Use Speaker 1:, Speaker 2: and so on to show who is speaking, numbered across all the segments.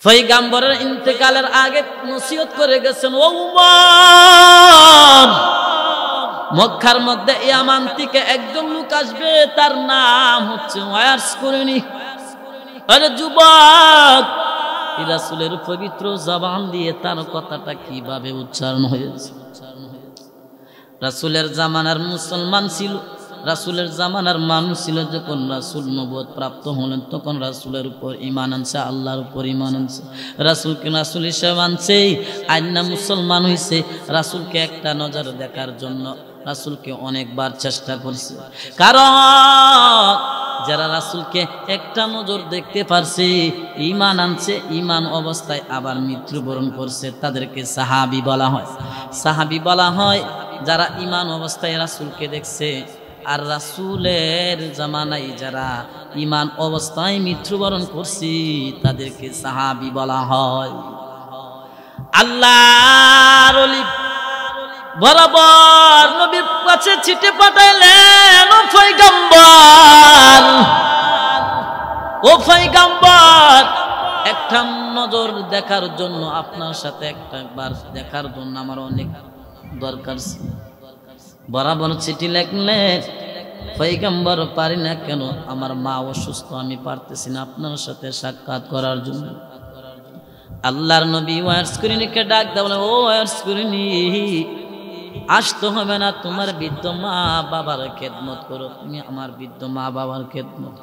Speaker 1: পয়গম্বরের ইন্তেকালের আগে নসিহত করে গেছেন, ও উমর, মক্কার মধ্যে ইয়ামান থেকে একজন লোক আসবে, তার নাম হচ্ছে ওয়াইস করনি। আরে যুবক, রাসূলের পবিত্র জবান দিয়ে তার কথাটা কিভাবে উচ্চারণ হয়েছে। রাসূলের জামানার মুসলমান ছিল, রাসূলের জামানার মানুষ ছিল। যখন রাসূল নবুয়ত প্রাপ্ত হলেন তখন রাসূলের উপর ঈমান আনছে, আল্লাহর উপর ঈমান আনছে, রাসূলকে রাসূল হিসেবে আনছে। আইনা মুসলমান হইছে। রাসূলকে একটা নজর দেখার জন্য রাসূলকে অনেকবার চেষ্টা করছে। কারণ যারা রাসূলকে একটা নজর দেখতে পারছে, ঈমান আনছে, ঈমান অবস্থায় আবার মৃত্যুবরণ করছে, তাদেরকে সাহাবী বলা হয়। সাহাবী বলা হয় যারা ঈমান অবস্থায় রাসূলকে দেখছে। আর রাসূলের জামানায় যারা ঈমান অবস্থায় মৃত্যুবরণ করছে তাদেরকে সাহাবী বলা হয়। আল্লাহর ওলি বরাবর নবীর কাছে চিঠি পাঠাইলেন, ও পয়গম্বর, ও পয়গম্বর, একটা নজর দেখার জন্য আপনার সাথে একবার দেখার জন্য আমার অনেক দরকার ছিল। বরাবর চিঠি লিখলেন, পয়গম্বর পারি না কেন, আমার মা অসুস্থ, আমি পারতেছি না আপনার সাথে সাক্ষাৎ করার জন্য। আল্লাহর নবী ওয়াইস করিনিকে ডাক দেয়, বলে, ও ওয়াইস করিনি, আসতে হবে না, তোমার বৃদ্ধ মা বাবার খেদমত করো, তুমি আমার বৃদ্ধ মা বাবার খেদমত।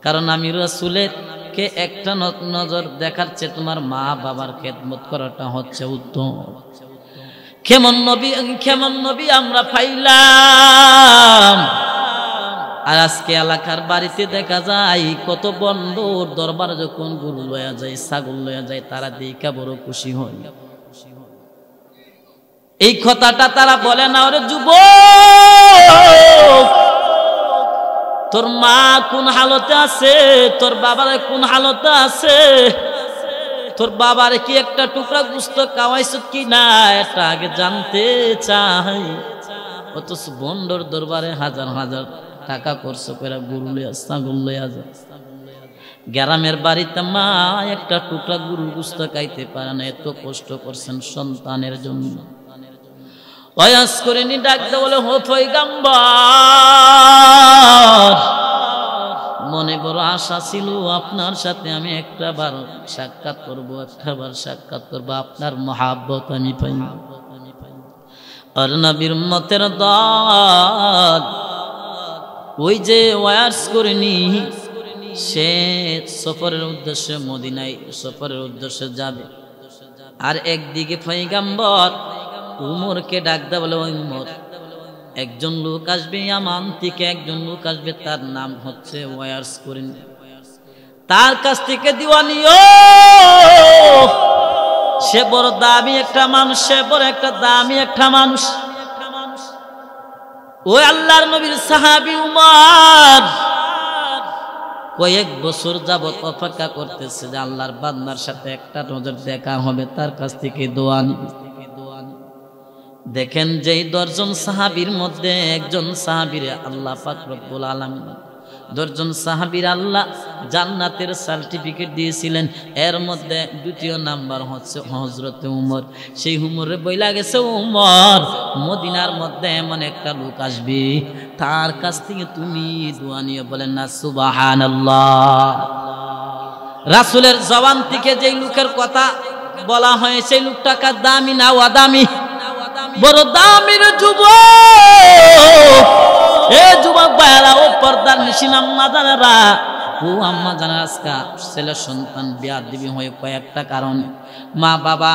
Speaker 1: কারণ আমি রাসূলের কে একটা নজর দেখার চেয়ে তোমার মা বাবার খেদমত করাটা হচ্ছে উত্তম। কেমন নবী আমরা পাইলাম। আর আজকে এলাকার বাড়িতে দেখা যায় কত বন্দর দরবার যখন গরু লয়া যায়, ছাগল লয়া যায়, তারা দেখা বড় খুশি হয়। এই কথাটা তারা বলে না, ওরে যুবক, তোর মা কোন হালতে আছে, তোর বাবার কোন হালতে আছে, তোর বাবার কি একটা টুকরা গোশত খাওয়াইছ কি না, এটা আগে জানতে চাই। অথচ বন্দর দরবারে হাজার হাজার টাকা খরচ করে গরু লইয়া ছাগল লইয়া যায়। গ্রামের বাড়িতে মা একটা টুকরা গরুর গোশত খাইতে পারে না, এত কষ্ট করছেন সন্তানের জন্য। ওয়াজ করে নি ডাক দে, বলে, ও পয়গম্বর, মনে বড় আশা ছিল আপনার সাথে আমি একটাবার সাক্ষাৎ করব, আপনার মহাব্বত আমি পাই। আর নবীর উম্মতের দল ওই যে ওয়াজ করেনি, সে সফরের উদ্দেশ্যে মদিনায় সফরের উদ্দেশ্যে যাবে। আর একদিকে পয়গম্বর উমরকে ডাক দেয়, বলে, ওই উমর, একজন লোক আসবে ইয়ামান থেকে, একজন লোক আসবে, তার নাম হচ্ছে ওয়াইস করিন, তার কাছ থেকে দিওয়ানিও। সে বড় দামি একটা মানুষ, সে বড় একটা দামি একটা মানুষ। ওই আল্লাহর নবীর সাহাবী উমর কয়েক বছর যাবত অপেক্ষা করতেছে যে আল্লাহর বান্দার সাথে একটা নজর দেখা হবে, তার কাছ থেকে দোয়া নিবে। দেখেন, যেই 10 জন সাহাবীর মধ্যে একজন সাহাবীরে আল্লাহ পাক রব্বুল আলামিন 10 জন সাহাবীর আল্লাহ জান্নাতের সার্টিফিকেট দিয়েছিলেন। এর মধ্যে দ্বিতীয় নাম্বার হচ্ছে হযরত উমর। সেই উমরে বইলা গেছে, উমর, মদিনার মধ্যে এমন একটা লোক আসবে, তার কাছ থেকে তুমি দোয়া নিয়ে, বলেন না সুবহানাল্লাহ। রাসূলের জবান থেকে যেই লোকের কথা বলা হয়, সেই লোকটা দামি না ওয়াদামি, বড় দামির যুবক। এ যুবক ভাইরা, ও পর্দার নিশিন আম্মা জানেরা, ও আম্মা জানেরা, আজকে ছেলে সন্তান বেয়াদবি হয়ে কয়েকটা কারণে মা বাবা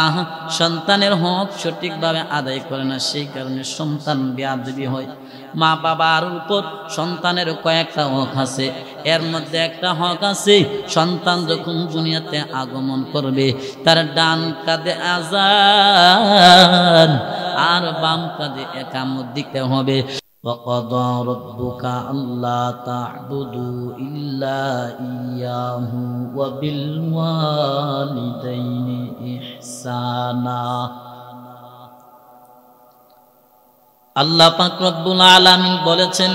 Speaker 1: সন্তানের হক সঠিকভাবে আদায় করে না, সেই কারণে সন্তান বেয়াদবি হয়। মা বাবার উপর সন্তানের কয়েকটা হক আছে। এর মধ্যে একটা হক আছে, সন্তান যখন দুনিয়াতে আগমন করবে তার ডান কাঁধে আযান আর বাম কাঁধে ইকামত দিতে হবে। وَقَضَى رَبُّكَ أَلَّا تَعْبُدُوا إِلَّا إِيَّاهُ وَبِالْوَالِدَيْنِ إِحْسَانًا। আল্লাহ পাক রব্বুল আলামিন বলেছেন,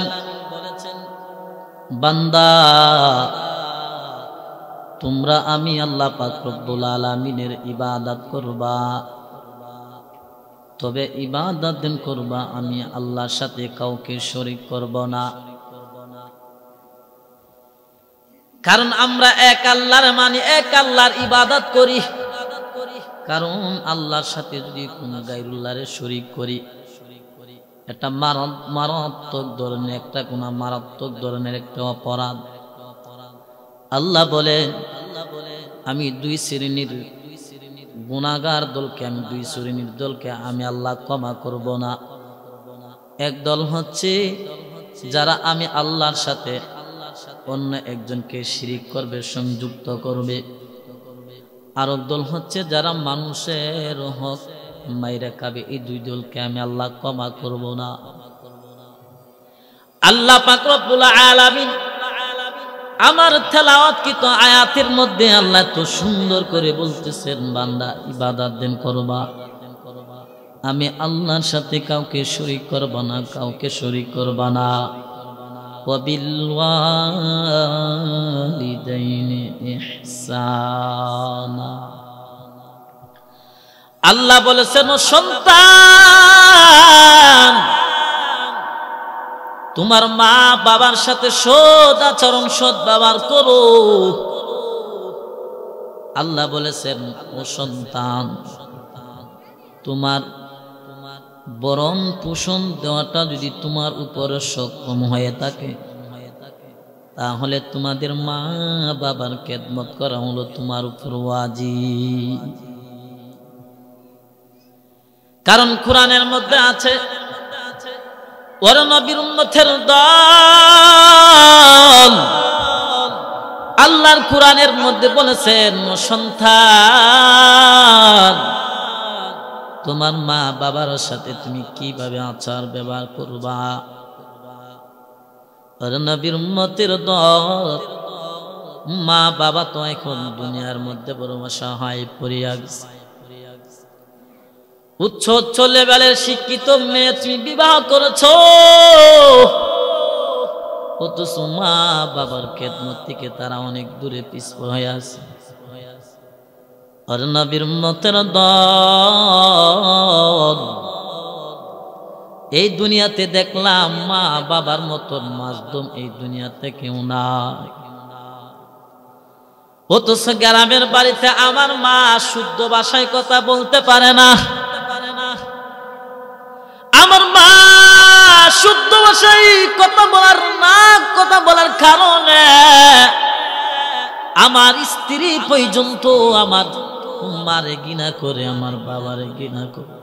Speaker 1: বান্দা তোমরা আমি আল্লাহ পাক রব্বুল আলামিনের ইবাদত করবা, তবে ইবাদত দিন করবা আমি আল্লাহর সাথে কাউকে শরীক করব না। কারণ আমরা এক আল্লাহর মানি, এক আল্লাহর ইবাদত করি। কারণ আল্লাহর সাথে যদি কোনো গায়রুল্লাহরে শরীক করি, এটা মারাত্মক ধরনের একটা গুনাহ, মারাত্মক ধরনের একটা অপরাধ। আল্লাহ বলেন, আমি দুই শ্রেণীর গুনাহগার দলকে, আমি দুই শ্রেণীর দলকে আমি আল্লাহ ক্ষমা করব না। এক দল হচ্ছে যারা আমি আল্লাহর সাথে অন্য একজনকে শিরিক করবে, সংযুক্ত করবে। আর এক দল হচ্ছে যারা মানুষের হক মাইরা খাবে। এই দুই দলকে আমি আল্লাহ ক্ষমা করব না। আল্লাহ পাক রব্বুল আলামিন আমার তেলাওয়াতকৃত আয়াতের মধ্যে আল্লাহ তো সুন্দর করে বলতেছেন, বান্দা ইবাদত দেন করবা, আমি আল্লাহর সাথে কাউকে শরীক করব না, কাউকে শরীক করব না। ওয়াবিল ওয়ালিদাইনি ইহসানা। আল্লাহ বলেছেন, ও সন্তান, তোমার মা বাবার সাথে সৎ আচরণ, সৎ ব্যবহার করো। আল্লাহ বলেছেন, ও সন্তান, তোমার বরণ পোষণ দেওয়াটা যদি তোমার উপরে সক্ষম হয়ে থাকে, তাহলে তোমাদের মা বাবার খেদমত করা হলো তোমার উপর ওয়াজিব। কারণ কোরআনের মধ্যে আছে, ওর নবীর উম্মতের দল আল্লাহর কোরআনের মধ্যে বলেছেন, সন্তান, তোমার মা বাবার সাথে তুমি কিভাবে আচার ব্যবহার করবা। ওর নবীর উম্মতের দল, মা বাবা তো এখন দুনিয়ার মধ্যে বড় অসহায় পড়িয়া গেছে। উচ্চ উচ্চ লেভেলের শিক্ষিত মেয়ে তুমি বিবাহ করেছো, অথচ মা বাবার খেদমত থেকে তারা অনেক দূরে পিছপা হয়ে আছে। আর নবীর উম্মতের দল, এই দুনিয়াতে দেখলাম মা বাবার মতন মাজলুম এই দুনিয়াতে কেউ নাই। অথচ গ্রামের বাড়িতে আমার মা শুদ্ধ ভাষায় কথা বলতে পারে না। আমার মা শুদ্ধ ভাষায় কথা বলার কারণে আমার স্ত্রী পর্যন্ত আমার মারে ঘৃণা করে, আমার বাবারে ঘৃণা করে।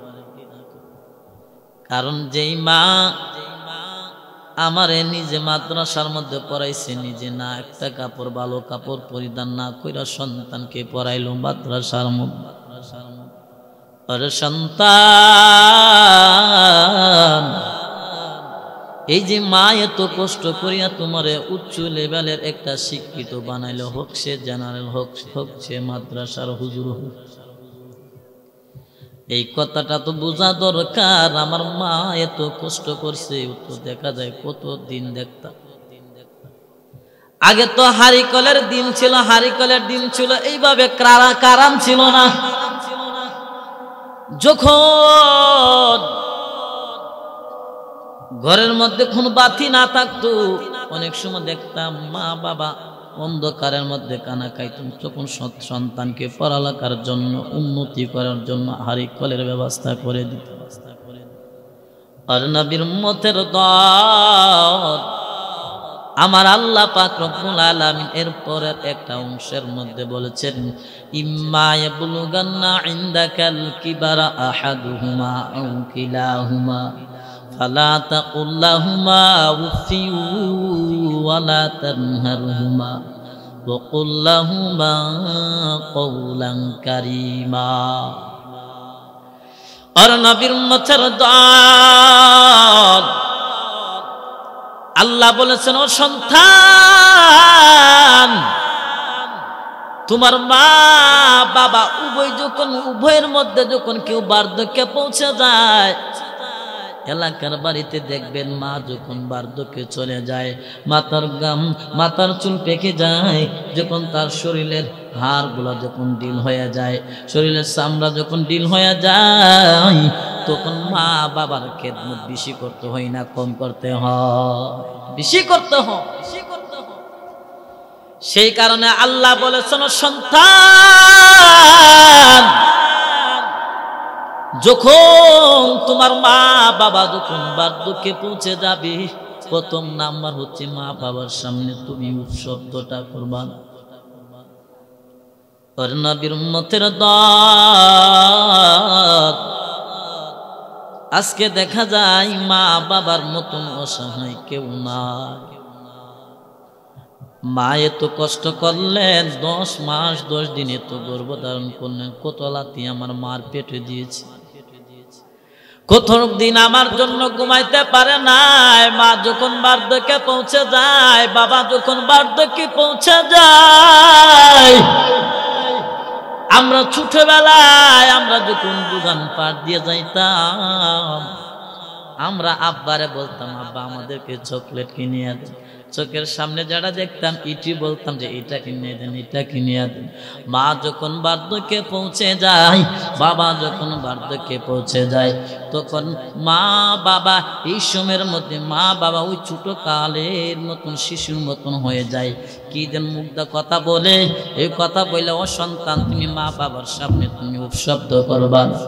Speaker 1: কারণ যেই মা আমারে নিজে মাদ্রাসার মধ্যে পড়াইছে, নিজে না একটা কাপড়, ভালো কাপড় পরিধান না কইরা সন্তানকে পড়াইলো মাদ্রাসার মধ্যে। আরে সন্তান, এই যে মা এত কষ্ট করিয়া তোমারে উচ্চ লেভেলের একটা শিক্ষিত বানাইলো, হোক সে জেনারেল, হোক সে মাদ্রাসার হুজুর হোক, এই কথাটা তো বোঝা দরকার। আমার মা এত কষ্ট করছে, তো দেখা যায় কত দিন দেখতাম। আগে তো হারিকলের দিন ছিল, হারিকলের দিন ছিল, এইভাবে কারাম ছিল না। যখন ঘরের মধ্যে কোনো বাতি না থাকতো, অনেক সময় দেখতাম মা বাবা অন্ধকারের মধ্যে কানা খাইতাম, তখন সন্তানকে পড়ালেখার জন্য, উন্নতি করার জন্য হারিকলের ব্যবস্থা করে দিত। আর নবীর উম্মতের দল আমার আল্লাহ পাক রব্বুল আলামিন এরপরের একটা অংশের মধ্যে বলেছেন, ইম্মা ইয়াবলুগান্না ইনদাকাল কিবারা আহাদুহুমা আও কিলাহুমা ফালা তাকুল লাহুমা উফফি ওয়ালা তানহারহুমা ওয়া কুল লাহুমা কওলান কারীমা। আর নবীর উম্মতের দল আল্লাহ বলেছেন, ও সন্তান, তোমার মা বাবা উভয়ের মধ্যে যখন কেউ বার্ধক্যে পৌঁছে যায়, এলাকার বাড়িতে দেখবেন মা যখন বার্ধক্যে চলে যায়, মাথার চুল পেকে যায়, যখন তার শরীরের হাড়গুলো যখন ঢিল হয়ে যায়, শরীরের চামড়া যখন ঢিল হয়ে যায়, তখন মা বাবার খেদমত বেশি করতে হয় না কম করতে হয়? বেশি করতে হয়। সেই কারণে আল্লাহ বলেছেন, সন্তান যখন তোমার মা বাবা যখন বার্ধক্যে পৌঁছে যাবে, প্রথম নাম্বার হচ্ছে মা বাবার সামনে তুমি শব্দটা করবা না। নবীর উম্মতের দল আজকে দেখা যায় মা বাবার মতন অসহায় কেউ না। মা এত কষ্ট করলেন, 10 মাস 10 দিন এত গর্ভধারণ করলেন, কত লাথি আমার মার পেটে দিয়েছে, কত দিন আমার জন্য ঘুমাইতে পারে নাই। মা যখন বার্ধক্যে পৌঁছে যায়, বাবা যখন বার্ধক্যে পৌঁছে যায়, আমরা ছোটবেলায় আমরা যখন দোকান পাট দিয়ে যাইতাম, আমরা আব্বারে বলতাম, আব্বা আমাদেরকে চকলেট কিনিয়ে দেন। চোখের সামনে যারা দেখতাম ইটি বলতাম যে এটা কিনে দেন, এটা কিনিয়ে দেন। মা যখন বার্ধক্যে পৌঁছে যায়, বাবা যখন বার্ধক্যে পৌঁছে যায়, তখন মা বাবা এই সময়ের মধ্যে মা বাবা ওই ছোট কালের মতন শিশুর মতন হয়ে যায়। কি যেন মুগ্ধা কথা বলে, এই কথা বললে ও সন্তান তুমি মা বাবার সামনে তুমি উপশব্দ করবা না,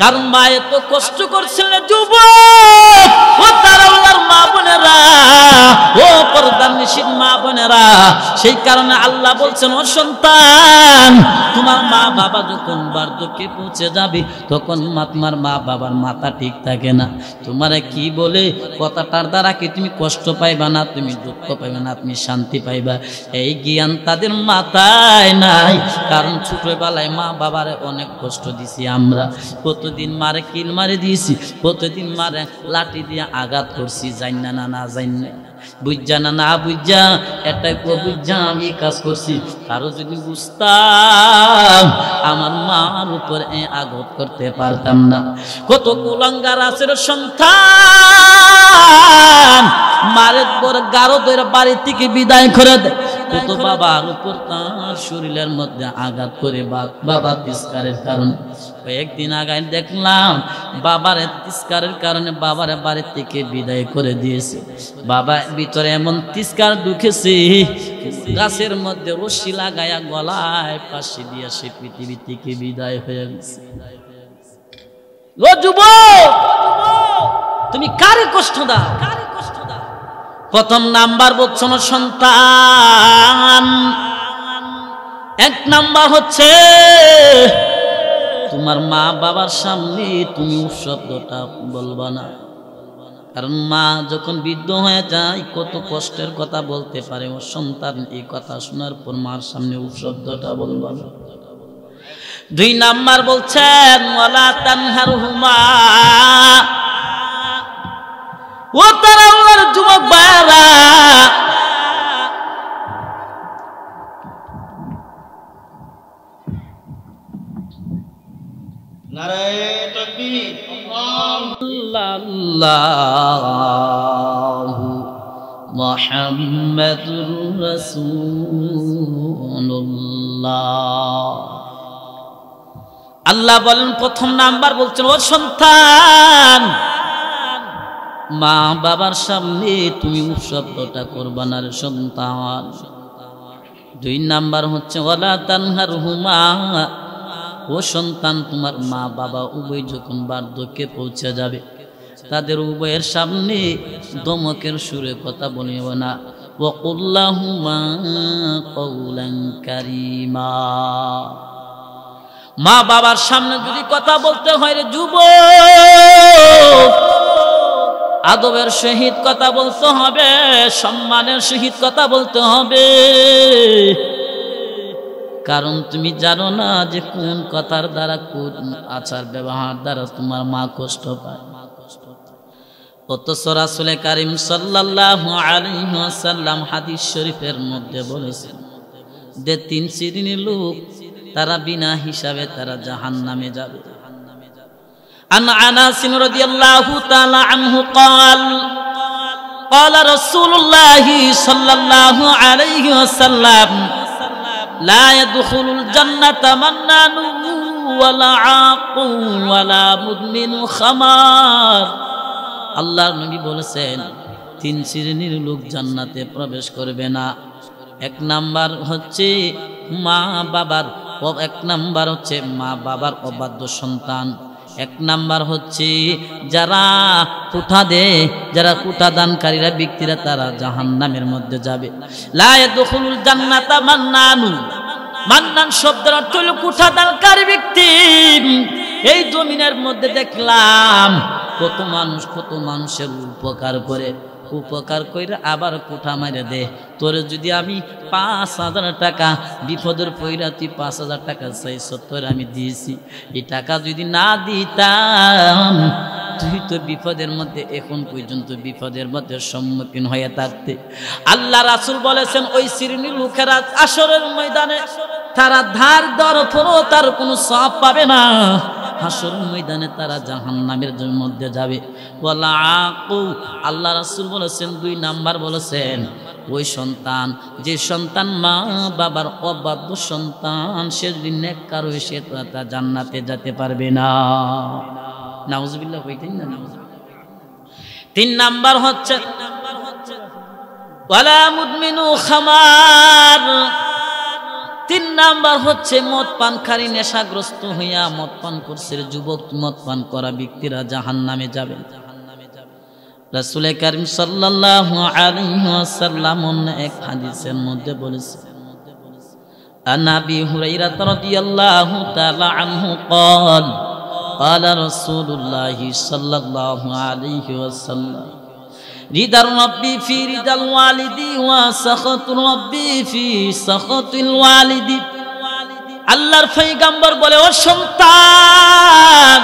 Speaker 1: কারণ মা এত কষ্ট করছিল। যুবক ও তারাওয়ালার মা বোনেরা, ও পর্দার নিশিত মা বোনেরা, সেই কারণে আল্লাহ বলছেন, ও সন্তান তোমার মা বাবা যখন বার্ধক্যে পৌঁছে যাবে, তখন তোমার মা বাবার মাথা ঠিক থাকে না। তোমারে কি বলে কথাটার দ্বারা কি তুমি কষ্ট পাইবা না, তুমি দুঃখ পাইবা না, তুমি শান্তি পাইবা, এই জ্ঞান তাদের মাথায় নাই। কারণ ছোটবেলায় মা বাবারে অনেক কষ্ট দিছি আমরা, কতদিন মারে কিল মারে দিয়েছি, কতদিন মারে লাঠি দিয়ে আঘাত করছি, জান না না জান না, বুঝা না না বুঝা, এটাই বুঝা আমি কাজ করছি। কারো যদি বুঝতাম আমার মার উপর আঘাত করতে পারতাম না। কত কুলাঙ্গার আছে সন্তান মারের পর গারো ধরে বাড়ি থেকে বিদায় করে দেয়, কত বাবার উপর তার শরীরের মধ্যে আঘাত করে বাবা তিরস্কারের কারণে। কয়েকদিন আগে দেখলাম বাবার তিরস্কারের কারণে বাবারে বাড়ি থেকে বিদায় করে দিয়েছে। বাবা ভিতরে এমন তিরস্কার ঢুকেছে, গাছের মধ্যে রশি লাগায়া গলায় ফাঁসি দিয়ে সে পৃথিবী থেকে বিদায় হয়ে গেছে। ও যুবক, তুমি কারে কষ্ট দাও? প্রথম নাম্বার বলছো না সন্তান, 1 নাম্বার হচ্ছে তোমার মা বাবার সামনে তুমি শব্দটা বলবা না। কারণ মা যখন বৃদ্ধ হয়ে যায় কত কষ্টের কথা বলতে পারে, ও সন্তান এই কথা শোনার পর মার সামনে শব্দটা বলবা না। 2 নাম্বার বলছেন ওয়ালা তানহারহুমা, ও তারা ওর যুবক ভাইরা, নারায়ে তাকবীর, আল্লাহু মুহাম্মাদুর রাসূলুল্লাহ। আল্লাহ বলেন প্রথম নাম্বার বলছেন, ও সন্তান মা বাবার সামনে তুমি শব্দটা করবা না রে সন্তান। 2 নাম্বার হচ্ছে ওয়ালা তানহারহুমা, ও সন্তান তোমার মা বাবা উভয় যখন বার্ধক্যে পৌঁছে যাবে, তাদের উভয়ের সামনে দমকের সুরে কথা বলিও না। ওয়াকুল লাহুমা কওলান কারীমা, মা বাবার সামনে যদি কথা বলতে হয় রে যুবক, আদবের সহিত কথা বলতে হবে, সম্মানের সহিত কথা বলতে হবে। কারণ তুমি জানো না যে কোন কথার দ্বারা, কোন আচার ব্যবহার দ্বারা তোমার মা কষ্ট পায়। অথচ রাসূল কারীম সাল্লাল্লাহু আলাইহি ওয়াসাল্লাম হাদিস শরীফের মধ্যে বলেছেন যে 3 শ্রেণীর লোক তারা বিনা হিসাবে তারা জাহান্নামে যাবে। عن أنس رضي الله تعالى عنه قال قال رسول الله صلى الله عليه وسلم لا يدخل الجنة منان ولا عاق ولا مدمن خمار আল্লাহর নবী বলেছেন তিন শ্রেণীর লোক জান্নাতে প্রবেশ করবে না। এক নাম্বার হচ্ছে মা বাবার অবাধ্য সন্তান। এক নাম্বার হচ্ছে যারা কুঠা দানকারীরা ব্যক্তিরা, তারা জাহান্নামের মধ্যে যাবে। লা ইয়াদখুলুল জান্নাতা মান্নান শব্দের অর্থ হলো কুঠা দানকারী ব্যক্তি। এই জমিনের মধ্যে দেখলাম কত মানুষের উপকার করে আবার কুঠা মারে দে। তোরে যদি আমি 5,000 টাকা বিপদের পইরা তুই 5,000 টাকা চাইছ, তোর আমি দিয়েছি, এই টাকা যদি না দিতাম তুই তো বিপদের মধ্যে এখন পর্যন্ত বিপদের মধ্যে সম্মুখীন হয়ে থাকতে। আল্লাহ রাসূল বলেছেন ওই শ্রেণীর লোকেরা হাসরের ময়দানে তারা ধার দেওয়ার তার কোনো সওয়াব পাবে না। হাসরের ময়দানে তারা জাহান্নামের মধ্যে যাবে। ওয়ালা আকু, আল্লাহ রাসূল বলেছেন 2 নাম্বার বলেছেন ওই সন্তান, যে সন্তান মা বাবার অবাধ্য সন্তান, সে যদি নেককার হয়ে সে তা জান্নাতে যেতে পারবে না। নাউজুবিল্লাহ কইতেন না। 3 নাম্বার হচ্ছে ওয়ালা মুদমিনু খামার। 3 নাম্বার হচ্ছে মদ পানকারী, নেশাগ্রস্ত হইয়া মদ পান করছে যুবক, মদ পান করা ব্যক্তিরা জাহান্নামে যাবে। রাসূল কারীম সাল্লাল্লাহু আলাইহি ওয়াসাল্লাম এক হাদিসের মধ্যে বলেছেন, আন আবি হুরায়রা রাদিয়াল্লাহু তাআলা আনহু قال قال رسول الله صلى الله عليه وسلم رضا ربي في رضا الوالد وسخط ربي في سخط الوالد। আল্লাহর পয়গম্বর বলে, ও সন্তান,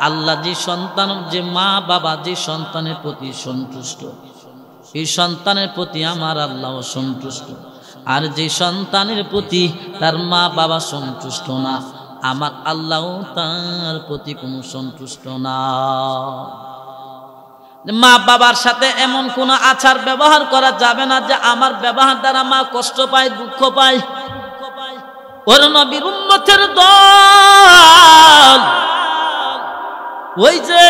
Speaker 1: আল্লাহ যে সন্তান, যে মা বাবা যে সন্তানের প্রতি সন্তুষ্ট, এই সন্তানের প্রতি আমার আল্লাহ সন্তুষ্ট। আর যে সন্তানের প্রতি তার মা বাবা সন্তুষ্ট না, আমার আল্লাহ তার প্রতি কোনো সন্তুষ্ট না। মা বাবার সাথে এমন কোন আচার ব্যবহার করা যাবে না যে আমার ব্যবহার দ্বারা মা কষ্ট পায়, দুঃখ পায়। ওর নবীর উম্মতের দল, ওই যে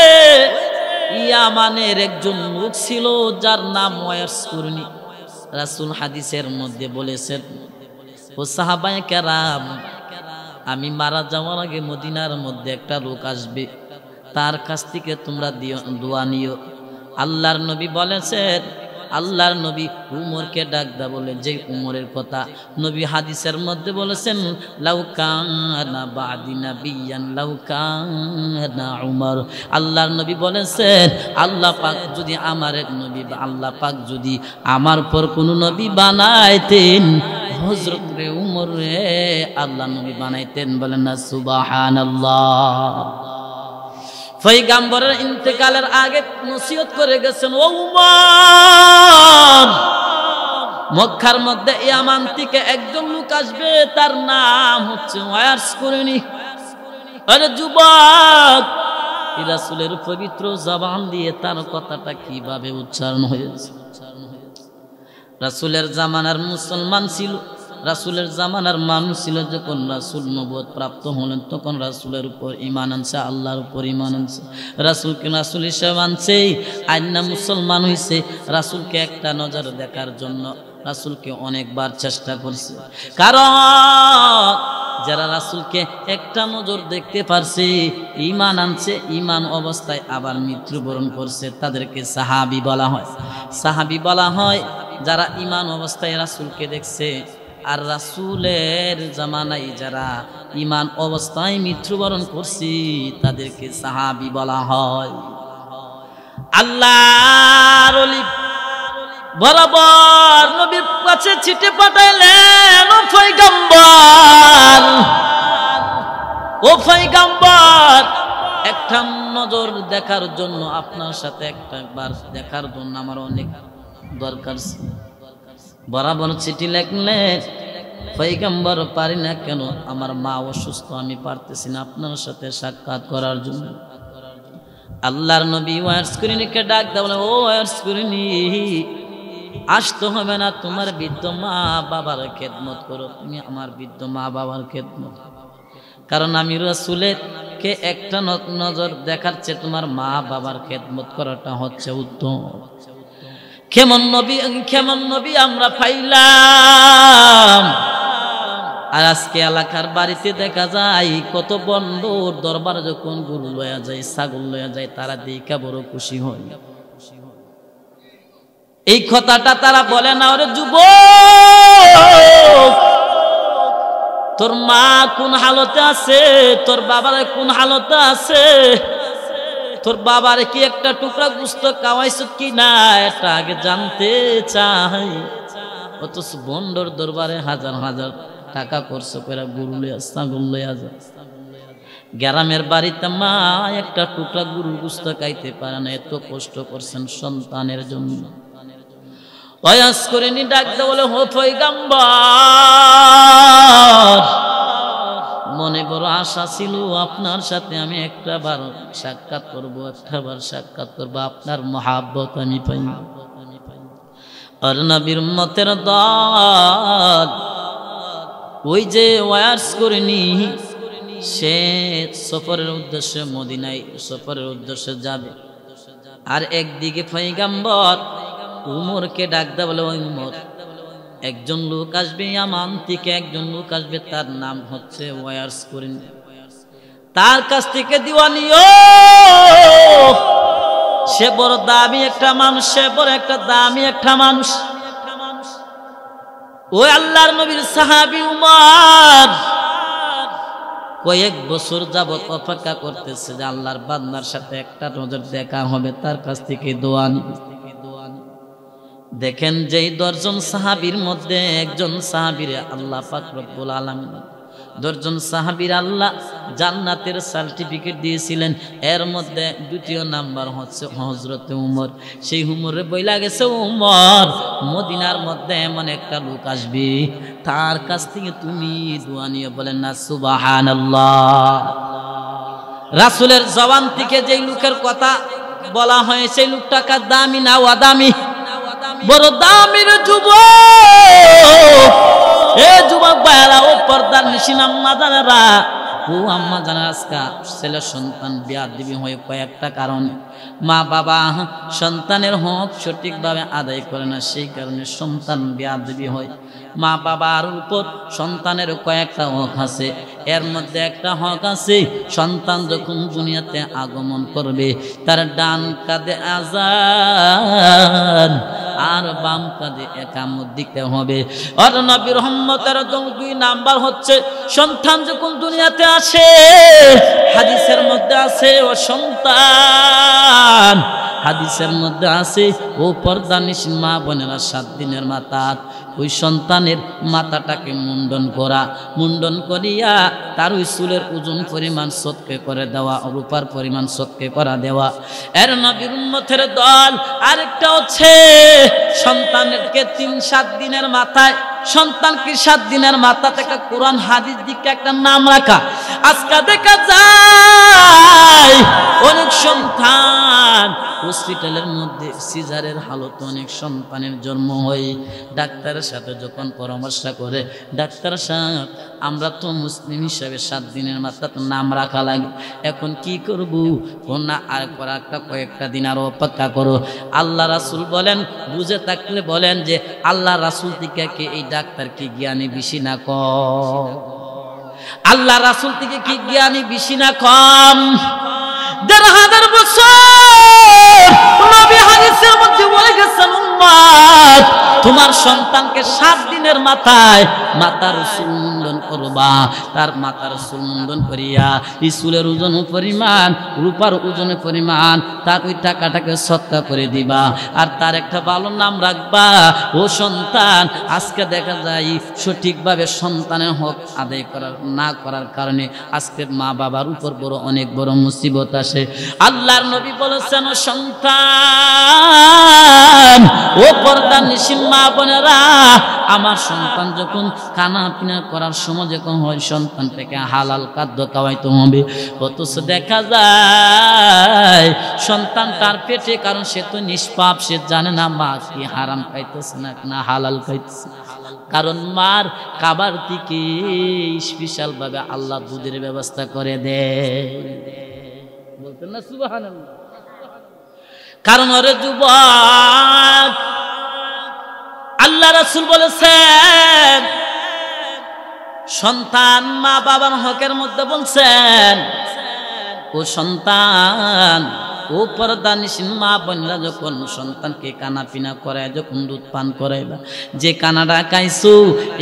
Speaker 1: ইয়ামানের একজন লোক ছিল যার নাম ওয়াইস কুরনি। রাসূল হাদিসের মধ্যে বলেছেন, ও সাহাবায়ে কেরাম, আমি মারা যাওয়ার আগে মদিনার মধ্যে একটা লোক আসবে, তার কাছ থেকে তোমরা দোয়া নিও। আল্লাহর নবী বলেছেন, আল্লাহর নবী উমরকে ডাক দা বলে, যে উমরের কথা নবী হাদিসের মধ্যে বলেছেন, লাউ কানা বাদি নাবিয়ান লাউ কানা উমর। আল্লাহর নবী বলেছেন, আল্লাহ পাক যদি আমার এক নবী, আল্লাহ পাক যদি আমার পর কোন নবী বানাইতেন, হযরত রে উমর রে আল্লাহ নবী বানাইতেন। বলেন না সুবহানাল্লাহ। পয়গম্বরের ইন্তেকালের আগে নসিহত করে গেছেন, ও উমর, মক্কার মধ্যে ইয়ামান থেকে একজন লোক আসবে, তার নাম হচ্ছে ওয়াইস কুরনি। আরে যুবক, রাসূলের পবিত্র জবান দিয়ে তার কথাটা কিভাবে উচ্চারণ হয়েছে। রাসূলের জামানার মুসলমান ছিল, রাসূলের জামানার মানুষ ছিল। যখন রাসূল নবুয়ত প্রাপ্ত হলেন তখন রাসূলের উপর ঈমান আনছে, আল্লাহর উপর ঈমান আনছে, রাসূলকে রাসূল হিসেবে আনছে, আইনা মুসলমান হইছে। রাসূলকে একটা নজর দেখার জন্য রাসূলকে অনেকবার চেষ্টা করছে, কারণ যারা রাসূলকে একটা নজর দেখতে পারছে, ঈমান আনছে, ঈমান অবস্থায় আবার মৃত্যুবরণ করছে, তাদেরকে সাহাবী বলা হয়। সাহাবী বলা হয় যারা ঈমান অবস্থায় রাসূলকে দেখছে। আর রাসূলের জামানায় যারা ঈমান অবস্থায় মৃত্যুবরণ করছে তাদেরকে সাহাবী বলা হয়। আল্লাহর ওলি বরাবর নবীর কাছে চিঠি পাঠাইলেন, ও পয়গম্বর, ও পয়গম্বর, একটা নজর দেখার জন্য আপনার সাথে একবার দেখার জন্য আমার অনেক দরকার ছিল। বরাবর চিঠি লিখলেন, পয়গম্বর পারি না কেন, আমার মা অসুস্থ, আমি পারতেছি না আপনার সাথে সাক্ষাৎ করার জন্য। আল্লাহর নবী ওয়ার স্ক্রিনকে ডাক দাও, ও ওয়ার স্ক্রিনি, আসতে হবে না, তোমার বৃদ্ধ মা বাবার খেদমত করো, তুমি আমার বৃদ্ধ মা বাবার খেদমত, কারণ আমি রাসূলের কে একটা নজর দেখার চেয়ে তোমার মা বাবার খেদমত করাটা হচ্ছে উত্তম। কেমন নবী আমরা পাইলাম। আর আজকে এলাকার বাড়িতে দেখা যায় কত বন্দর দরবার যখন গরু লয়া যায়, ছাগল লয়া যায়, তারা দেখা বড় খুশি হয়। এই কথাটা তারা বলে না, ওরে যুবক, তোর মা কোন হালতে আছে, তোর বাবার কোন হালতে আছে, তোর বাবার কি একটা টুকরা গোশত খাওয়াইছ কি না, এটা আগে জানতে চাই। অথচ বন্দর দরবারে হাজার হাজার টাকা খরচ করে গরু লইয়া ছাগল লইয়া যায়। গ্রামের বাড়িতে মা একটা টুকরা গরুর গোশত খাইতে পারে না, এত কষ্ট করছেন সন্তানের জন্য। ওয়াজ করে নি ডাক দে বলে, হো পয়গম্বর, মনে বড় আশা ছিল আপনার সাথে আমি একটা বার সাক্ষাৎ করবো, আপনার মহাব্বত আমি পাই। আর নবীর উম্মতের দল ওই যে ওয়াজ করেনি, সে সফরের উদ্দেশ্যে মদিনায় সফরের উদ্দেশ্যে যাবে। আর একদিকে পয়গম্বর উমরকে ডাক দে বলে, ওই উমর, একজন লোক আসবে ইয়ামান থেকে, একজন লোক আসবে, তার নাম হচ্ছে ওয়ার্স করিন, তার কাছ থেকে দিওয়ানিও। সে বড় দামি একটা মানুষ, সে বড় একটা দামি একটা মানুষ। ওই আল্লাহর নবীর সাহাবী উমর কয়েক বছর যাবত অপেক্ষা করতেছে যে আল্লাহর বান্দার সাথে একটা নজর দেখা হবে, তার কাছ থেকে দোয়া নিবে। দেখেন যেই 10 জন সাহাবীর মধ্যে একজন সাহাবীর আল্লাহ পাক রব্বুল আলামিন 10 জন সাহাবীর আল্লাহ জান্নাতের সার্টিফিকেট দিয়েছিলেন। এর মধ্যে দ্বিতীয় নাম্বার হচ্ছে হযরতে উমর। সেই উমরে বইলা গেছে, উমর, মদিনার মধ্যে এমন একটা লোক আসবে, তার কাছ থেকে তুমি দোয়া নিয়ে বলেন না সুবহানাল্লাহ। রাসূলের জবান থেকে যেই লোকের কথা বলা হয়, সেই লোকটা দামি না ওয়াদামি? বড় দামির যুবক। এ যুবক ভাইরা, ও পর্দার নিশিন আম্মা জানেরা, ও আম্মা জানা, আজকা ছেলে সন্তান বেয়াদবি হয়ে কয়েকটা কারণে মা বাবা সন্তানের হক সঠিকভাবে আদায় করে না, সেই কারণে সন্তান বেয়াদবি হয়। মা বাবার উপর সন্তানের কয়েকটা হক আছে, এর মধ্যে একটা হক আছে, সন্তান যখন দুনিয়াতে আগমন করবে তার ডান কাঁধে আযান আর বাম কাঁধে ইকামত দিতে হবে। আর নবী রহমতের 2 নাম্বার হচ্ছে, সন্তান যখন দুনিয়াতে আসে, হাদিসের মধ্যে আছে, ও সন্তান, হাদিসের মধ্যে আছে, ও পর্দানিশীন মা বোনেরা, 7 দিনের মাথা, ওই সন্তানের মাথাটাকে মুন্ডন করিয়া তার ওই চুলের ওজন পরিমাণ সৎকে করে দেওয়া, রূপার পরিমাণ সৎকে করা দেওয়া। এর নবীর উম্মতের দল আরেকটা হচ্ছে, সন্তানকে 3-7 দিনের মাথায়, সন্তানকে 7 দিনের মাথা থেকে কোরআন হাদিস দিকে একটা নাম রাখা। আজকে দেখা যায় অনেক সন্তান হসপিটালের মধ্যে সিজারের হালত, অনেক সন্তানের জন্ম হয়। ডাক্তারের সাথে যখন পরামর্শ করে, ডাক্তার সাহেব, আমরা তো মুসলিম হিসাবে 7 দিনের মাথা তো নাম রাখা লাগে, এখন কি করব? না, আর কয়েকটা দিন আরো অপেক্ষা করো। আল্লাহ রাসূল বলেন, বুঝে থাকলে বলেন যে আল্লাহ রাসূল থেকে কি এই ডাক্তার কি জ্ঞানী বেশি না কম? আল্লাহ রাসূল থেকে কি জ্ঞানী বেশি না কম? 1,500 বছর নবী হাদিসের মধ্যে বলে গেছেন, উম্মত, তোমার সন্তানকে 7 দিনের মাথায় মাথার চুল মুন্ডন করবা, তার মাথার চুল মুন্ডন করিয়া এই চুলের ওজন পরিমাণ, রূপার ওজন পরিমাণ তার ওই টাকাটাকে সৎকা করে দিবা। আর তার একটা ভালো নাম রাখবা। ও সন্তান, আজকে দেখা যায় সঠিকভাবে সন্তানের হক আদায় না করার কারণে আজকে মা বাবার উপর অনেক বড় মুসিবত আসে। আল্লাহর নবী বলেছেন, ও সন্তান, ও পর্দানিশীল মা বোনেরা, আমার সন্তান যখন খানা পিনা করার সময় যখন হয়, সন্তানটাকে হালাল খাদ্য খাওয়াইতে হবে। অথচ দেখা যায় সন্তান তার পেটে, কারণ সে তো নিষ্পাপ, সে জানে না মা কি হারাম খাইতেছে না হালাল খাইতেছে। কারণ মার খাবার থেকে স্পেশাল ভাবে আল্লাহ দুধের ব্যবস্থা করে দেয়। বলতেন না সুবহানাল্লাহ? কারণ ওরে যুবক, আল্লাহ রাসূল বলেছেন, সন্তান মা বাবার হকের মধ্যে বলছেন, ও সন্তান, ও পর্দানিশীল মা বোনরা, যখন সন্তানকে কানা পিনা করায়, যখন দুধ পান করাইবা, যে কানাডা খাইছো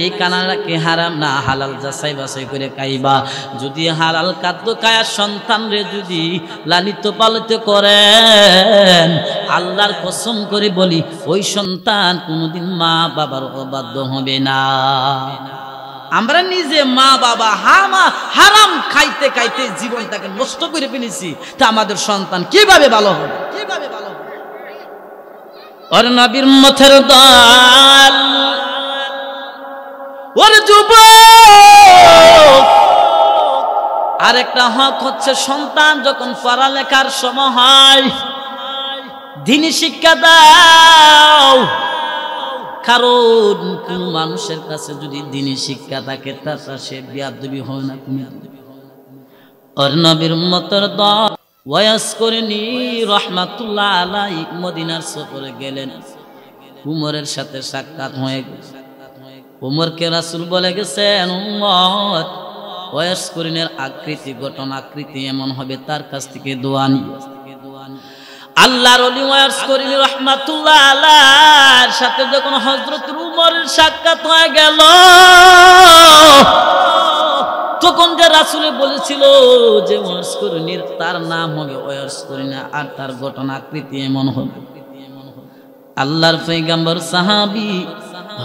Speaker 1: এই কানাডাকে হারাম না হালাল যাচাই বাছাই করে খাইবা। যদি হালাল খাদ্য খায়া সন্তান রে যদি লালিত পালিত করেন, আল্লাহর কসম করে বলি, ওই সন্তান কোনোদিন মা বাবার অবাধ্য হবে না। আমরা নিজে মা বাবা হারাম খাইতে খাইতে জীবনটাকে নষ্ট করে ফেলেছি, তা আমাদের সন্তান কিভাবে ভালো হবে? ওর নবীর মথের দল, ওর যুবক, আরেকটা হক হচ্ছে সন্তান যখন পড়ালেখার সময় হয়, দ্বীনি শিক্ষা দাও। কারণ কোন মানুষের কাছে যদি দ্বীনি শিক্ষা থাকে, তার সে বেয়াদবি হয় না। ওর নবীর উম্মতের দল ওয়াস করেনি রহমাতুল্লাহ আলাইহি মদিনার সফরে গেলেন। উমরের সাথে সাক্ষাৎ হয়ে গেল। উমরকে রাসূল বলে গেছেন, উম্মর, ওয়াস করিনের আকৃতি, গঠন আকৃতি এমন হবে, তার কাছ থেকে দোয়া নিও। আল্লাহর ওলি ওয়াস করিনি রহমাতুল্লাহ আলাইহির সাথে যখন হযরত উমরের সাক্ষাৎ হয়ে গেল, তখন যে রাসূলে বলেছিল যে ওয়াস করিনির তার নাম হবে ওয়াস করিনা, আর তার গঠন আকৃতি এমন হবে। আল্লাহর পয়গম্বর সাহাবী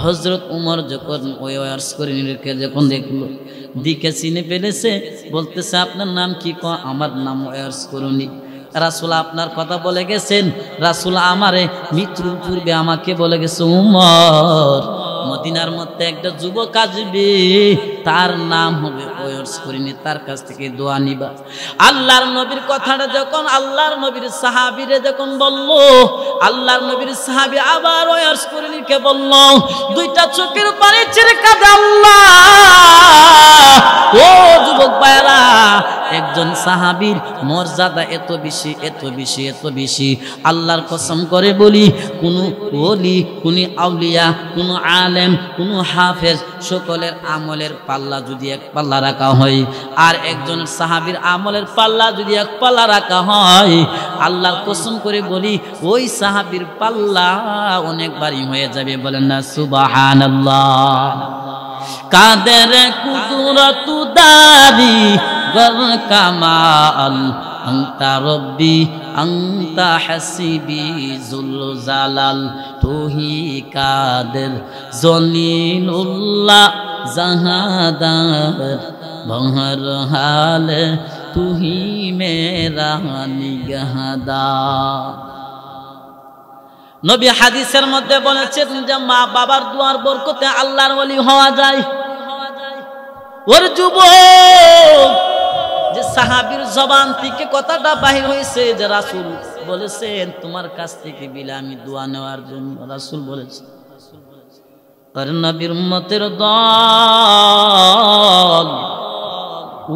Speaker 1: হযরত উমর যখন ওয়াস করিনিরকে যখন দেখলো, দিকে চিনে ফেলেছে, বলতেছে, আপনার নাম কি? আমার নাম ওয়াস করিনি। রাসূল আপনার কথা বলে গেছেন। রাসূল আমারে মৃত্যুর পূর্বে আমাকে বলে গেছে, উমর, মদিনার মধ্যে একটা যুবক আসবে, তার নাম হবে ওয়াস করিনি, তার কাছ থেকে দোয়া নিবা। আল্লাহর নবীর কথাটা যখন আল্লাহর নবীর সাহাবীরে যখন বলল, আল্লাহর নবীর সাহাবী আবার ওয়াস করিনিকে বলল, দুইটা চোখের পানি ছেড়ে কাঁদে, আল্লাহ, ও যুবক ভাইরা, একজন সাহাবীর মর্যাদা এত বেশি, এত বেশি, এত বেশি। আল্লাহর কসম করে বলি, কোনো ওলি, কোনো আউলিয়া, কোনো আলেম, কোনো হাফেজ, সকলের আমলের পাল্লা যদি এক পাল্লা রাখা হয়, আর একজন সাহাবীর আমলের পাল্লা যদি এক পাল্লা রাখা হয়, আল্লাহর কসম করে বলি, ওই সাহাবীর পাল্লা অনেক ভারী হয়ে যাবে। বলেন না সুবহানাল্লাহ? কাদের কুদরত দারি গর কামাল, আনতা রব্বি আনতা হাসিবি জুল জালাল, তুহি কাদের জলিলুল্লাহ জাহাদার, বহর হাল তুহি মেরা নিগাহদার। নবী হাদিসের মধ্যে বলেছেন যে মা বাবার দোয়ার বরকতে আল্লাহর ওলি হওয়া যায়। ওর যুবক, যে সাহাবীর জবান থেকে কথাটা বাহির হয়েছে যে রাসূল বলেছেন তোমার কাছ থেকে বিলে আমি দোয়া নেওয়ার জন্য, রাসূল বলেছেন। আর নবীর উম্মতের দল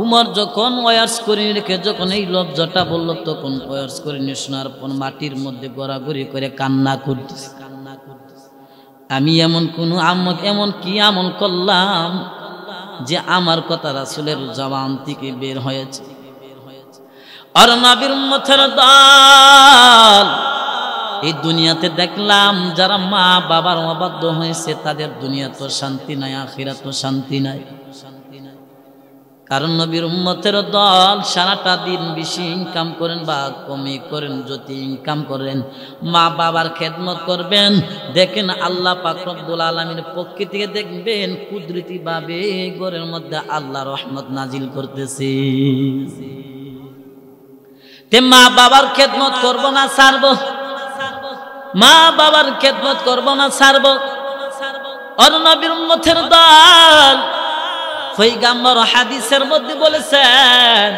Speaker 1: উমর যখন ওয়াস করিনি রেখে যখন এই লজ্জাটা বলল, তখন ওয়াস করিনি শোনার পর মাটির মধ্যে গড়াগড়ি করে কান্না করতেছে। আমি এমন কি আমল করলাম যে আমার কথা রাসূলের জবান থেকে বের হয়েছে। আর নবীর উম্মতের দল, এই দুনিয়াতে দেখলাম যারা মা বাবার অবাধ্য হয়েছে, তাদের দুনিয়া তো শান্তি নাই, আখিরাত তো শান্তি নাই। কারণ নবীর উম্মতের দল সারাটা দিন বেশি ইনকাম করেন বা কমই করেন, যদি ইনকাম করেন মা বাবার খেদমত করবেন। দেখেন আল্লাহ পাক রব্বুল আলামিন পক্ষ থেকে দেখবেন কুদরতি ভাবে ঘরের মধ্যে আল্লাহ রহমত নাজিল করতেছে। তে মা বাবার খেদমত করব না ছাড়বো? মা বাবার খেদমত করব না ছাড়বো? আর নবীর উম্মতের দল পয়গম্বর হাদিসের মধ্যে বলেছেন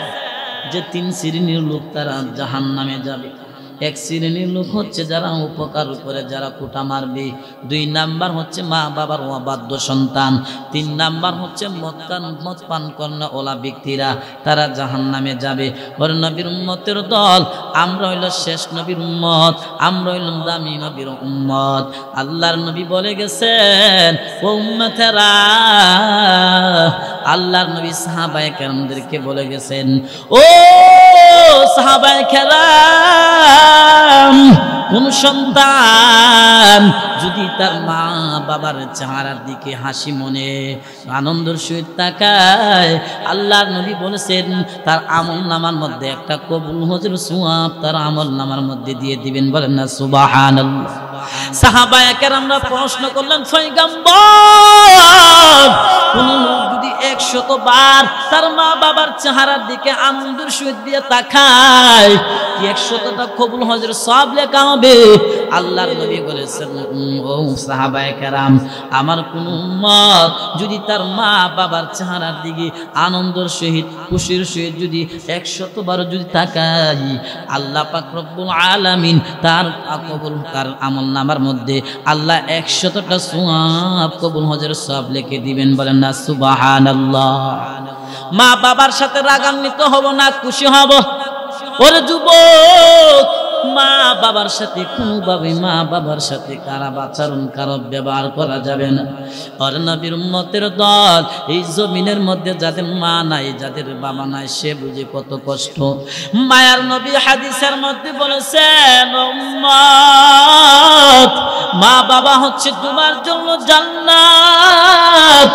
Speaker 1: যে 3 শ্রেণীর লোক তারা জাহান্নামে যাবে। 1 শ্রেণীর লোক হচ্ছে যারা উপকার করে, যারা কুটা মারবে। 2 নাম্বার হচ্ছে মা বাবার অবাধ্য সন্তান। 3 নাম্বার হচ্ছে মদ পান করা ওলা ব্যক্তিরা, তারা জাহান্নামে যাবে। ওর নবীর উম্মতের দল আমরা হইল শেষ নবীর উম্মত, আমরা হইলাম দামি নবীর উম্মত। আল্লাহর নবী বলে গেছেন ও উম্মতেরা, আল্লাহর নবী সাহাবায়ে কেরামদেরকে বলে গেছেন ও সাহাবায়ে কেরাম, কোন সন্তান যদি তার মা বাবার চেহারার দিকে হাসি মনে আনন্দের সহিত তাকায়, আল্লাহর নবী বলেছেন তার আমল নামার মধ্যে একটা কবুল হজের সওয়াব তার আমল নামার মধ্যে দিয়ে দিবেন। বলেন না সুবহানাল্লাহ। সাহাবায়ে কেরামরা প্রশ্ন করলেন পয়গম্বর, কোন লোক যদি 100 বার তার মা বাবার চেহারার দিকে আনন্দের সহিত দিয়ে তাকায়, 100টা কবুল হজের সওয়াব লেখা হবে? আল্লাহর নবী বলেছেন ও সাহাবায়ে কেরাম, আমার কোন উম্মত যদি তার মা বাবার চেহারার দিকে আনন্দের সহিত খুশির সহিত যদি 100 বার যদি তাকায়, আল্লাহ পাক রব্বুল আলামিন তার আমল নামার মধ্যে আল্লাহ 100টা সওয়াব কবুল হজের সওয়াব লিখে দিবেন। বলেন না সুবহানাল্লাহ। মা বাবার সাথে রাগান্বিত হব না, খুশি হব। ওরে যুবক, মা বাবার সাথে কোনোভাবে মা বাবার সাথে খারাপ আচরণ খারাপ ব্যবহার করা যাবে না। আর নবীর উম্মতের দল এই জমিনের মধ্যে যাদের মা নাই, যাদের বাবা নাই, সে বুঝে কত কষ্ট। মায়ার নবী হাদিসের মধ্যে বলেছেন উম্মত, মা বাবা হচ্ছে তোমার জন্য জান্নাত,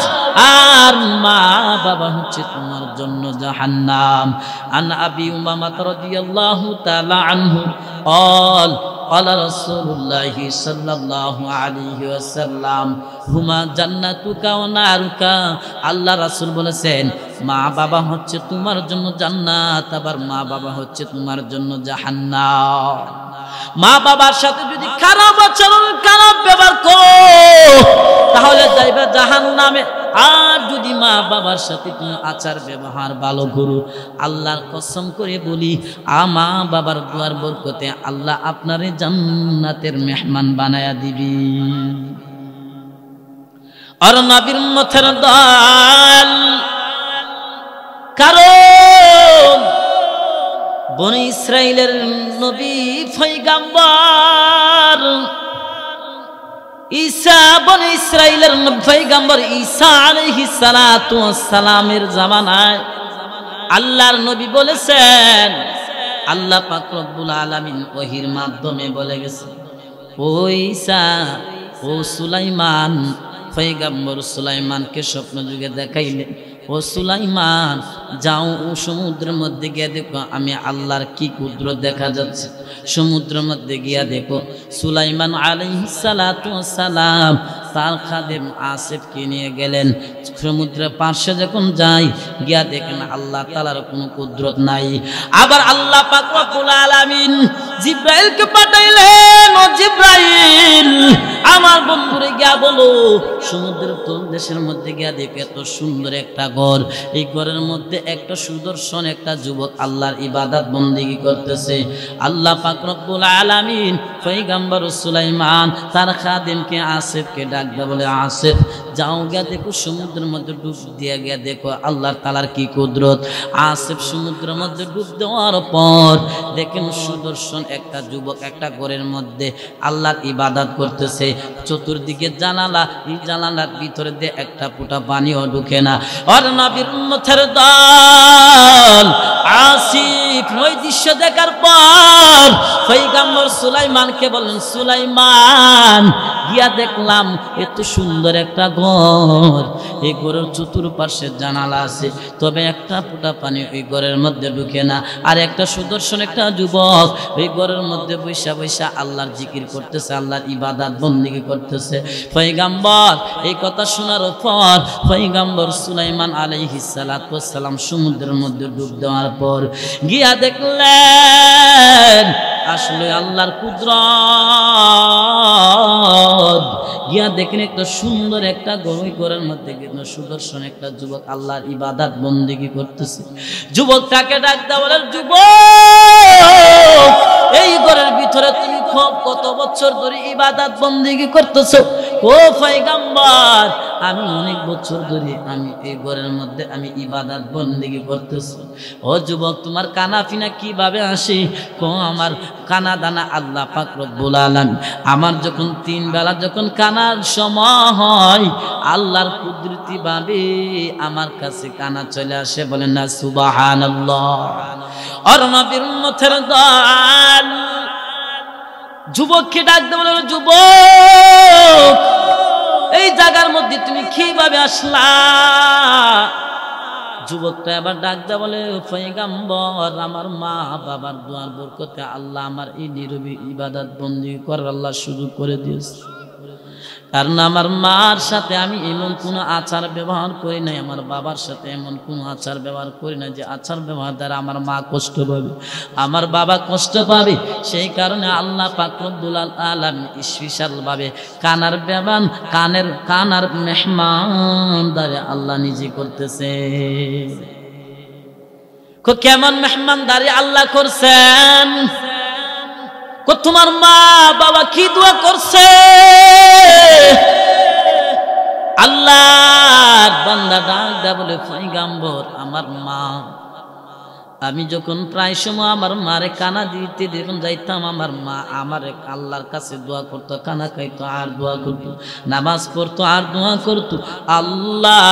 Speaker 1: আর মা বাবা হচ্ছে তোমার জন্য জাহান্নাম। আন আবি উমামা রাদিয়াল্লাহু তাআলা আনহু قال قال رسول الله صلى الله عليه وسلم হুমা জান্নাতুকা ওয়া নারুকা। আল্লাহ রাসূল বলেছেন মা বাবা হচ্ছে তোমার জন্য জান্নাত, আবার মা বাবা হচ্ছে তোমার জন্য জাহান্নাম। মা বাবার সাথে যদি খারাপ আচরণ খারাপ ব্যবহার করো তাহলে যাইবা জাহান্নামে। আর যদি মা বাবার সাথে তুমি আচার ব্যবহার ভালো করো, আল্লাহর কসম করে বলি মা বাবার দুয়ার বরকতে আল্লাহ আপনারে জান্নাতের মেহমান বানায়া দিবি। আর নবীর উম্মতের দল, কারণ বনি ইসরাইলের নবী পয়গম্বর ঈসা, বনি ইসরাইলের পয়গম্বর ঈসা আলাইহিস সালাতু ওয়াস সালামের জামানায় আল্লাহর নবী বলেছেন, আল্লাহ পাক রব্বুল আলামিন ওহীর মাধ্যমে বলে গেছে ও ঈসা, ও সুলাইমান, পয়গম্বর সুলাইমানকে স্বপ্ন যুগে দেখাইলে ও সুলাইমান যাও ও সমুদ্রের মধ্যে গিয়ে দেখো আমি আল্লাহর কি কুদরত দেখা যাচ্ছে। সমুদ্রের মধ্যে গিয়া দেখো সুলাইমান আলাইহিস সালাতু ওয়াস সালাম তার খাদেম আসিফকে নিয়ে গেলেন। সমুদ্রের পাশে যখন যাই গিয়া দেখেন আল্লাহ তাআলার কোনো কুদরত নাই। আবার আল্লাহ পাক রব্বুল আলামিন জিব্রাইলকে পাঠাইলেন, ও জিব্রাইল আমার বন্ধুরে গিয়া বলো সমুদ্রের তলদেশের মধ্যে গিয়া দেখে এত সুন্দর একটা ঘর, এই ঘরের মধ্যে একটা সুদর্শন একটা যুবক আল্লাহর ইবাদত বন্দেগী করতেছে। আল্লাহ পাক রব্বুল আলামিন পয়গম্বর সুলাইমান তার খাদেমকে আসিফকে ডাক দেয়া বলে, আসিফ যাও গিয়া দেখো সমুদ্রের মধ্যে ডুব দিয়ে গিয়া দেখো আল্লাহ তাআলার কি কুদরত। আসিফ সমুদ্রের মধ্যে ডুব দেওয়ার পর দেখেন সুদর্শন একটা যুবক একটা ঘরের মধ্যে আল্লাহর ইবাদত করতেছে। চতুর্দিকে জানালা, এই জানালার ভিতরে দিয়ে একটা ফোঁটা পানিও ঢুকে না। আর নবীর উম্মতের দল আসিফ ওই দৃশ্য দেখার পর পয়গম্বর সুলাইমানকে বললেন, সুলাইমান গিয়া দেখলাম এত সুন্দর একটা ঘর, এই ঘরের চতুর্পাশে জানালা আছে, তবে একটা ফোঁটা পানি ওই ঘরের মধ্যে ঢুকে না। আর একটা সুদর্শন একটা যুবক ওই ঘরের মধ্যে বৈশা বৈশা আল্লাহর জিকির করতেছে, আল্লাহর ইবাদত বন্দেগী করতেছে। পয়গম্বর এই কথা শোনার পর পয়গম্বর সুলাইমান আলাইহিস সালাতু ওয়াস সালাম সমুদ্রের মধ্যে ডুব দেওয়ার পর গিয়া দেখলেন আসলে আল্লাহর কুদরত। গিয়া দেখেন একটা সুন্দর একটা ঘরের মধ্যে সুদর্শন একটা যুবক আল্লাহর ইবাদত বন্দেগী করতেছে। যুবকটাকে ডাক দেওয়া বলে, যুবক এই ঘরের ভিতরে তুমি কত বছর ধরে ইবাদত বন্দেগী করতেছো? ও পয়গম্বর আমি অনেক বছর ধরে আমি এই ঘরের মধ্যে আমি ইবাদত বন্দেগী করতেছি। ও যুবক তোমার কানা ফিনা কিভাবে আসে? আমার কানা দানা আল্লাহ পাক রব্বুল আলামিন আমার যখন 3 বেলা যখন কানার সময় হয় আল্লাহর কুদরতি ভাবে আমার কাছে কানা চলে আসে। বলেন না সুবহানাল্লাহ। আর নবীর উম্মতের দল যুবককে ডাক দিয়ে বলে, যুবক এই জায়গার মধ্যে তুমি কিভাবে আসলা? যুবকটা এবার ডাক দেয়া বলে, পয়গম্বর আমার মা বাবার দোয়ার বরকতে আল্লাহ আমার এই নীরবে ইবাদত বন্দেগী করার আল্লাহ সুযোগ করে দিয়েছে। কারণ আমার মার সাথে আমি এমন কোনো আচার ব্যবহার করি নাই, আমার বাবার সাথে এমন কোনো আচার ব্যবহার করি না যে আচার ব্যবহার দ্বারা আমার মা কষ্ট পাবে, আমার বাবা কষ্ট পাবে। সেই কারণে আল্লাহ পাক রব্বুল আলামিন স্পেশাল ভাবে কানার ব্যবহার কানার মেহমানদারি আল্লাহ নিজে করতেছে। কেমন মেহমানদারি আল্লাহ করছেন? তোমার মা বাবা কি দোয়া করছে? আল্লাহ বান্দা ডাক দেয়া বলে, পয়গম্বর আমার মা আমি যখন প্রায় সময় আমার মারে কানা দিতে যখন যাইতাম আমার মা আমারে আল্লাহর কাছে দোয়া করতো, কানা খাইতো আর দোয়া করতো, নামাজ পড়তো আর দোয়া করতো, আল্লাহ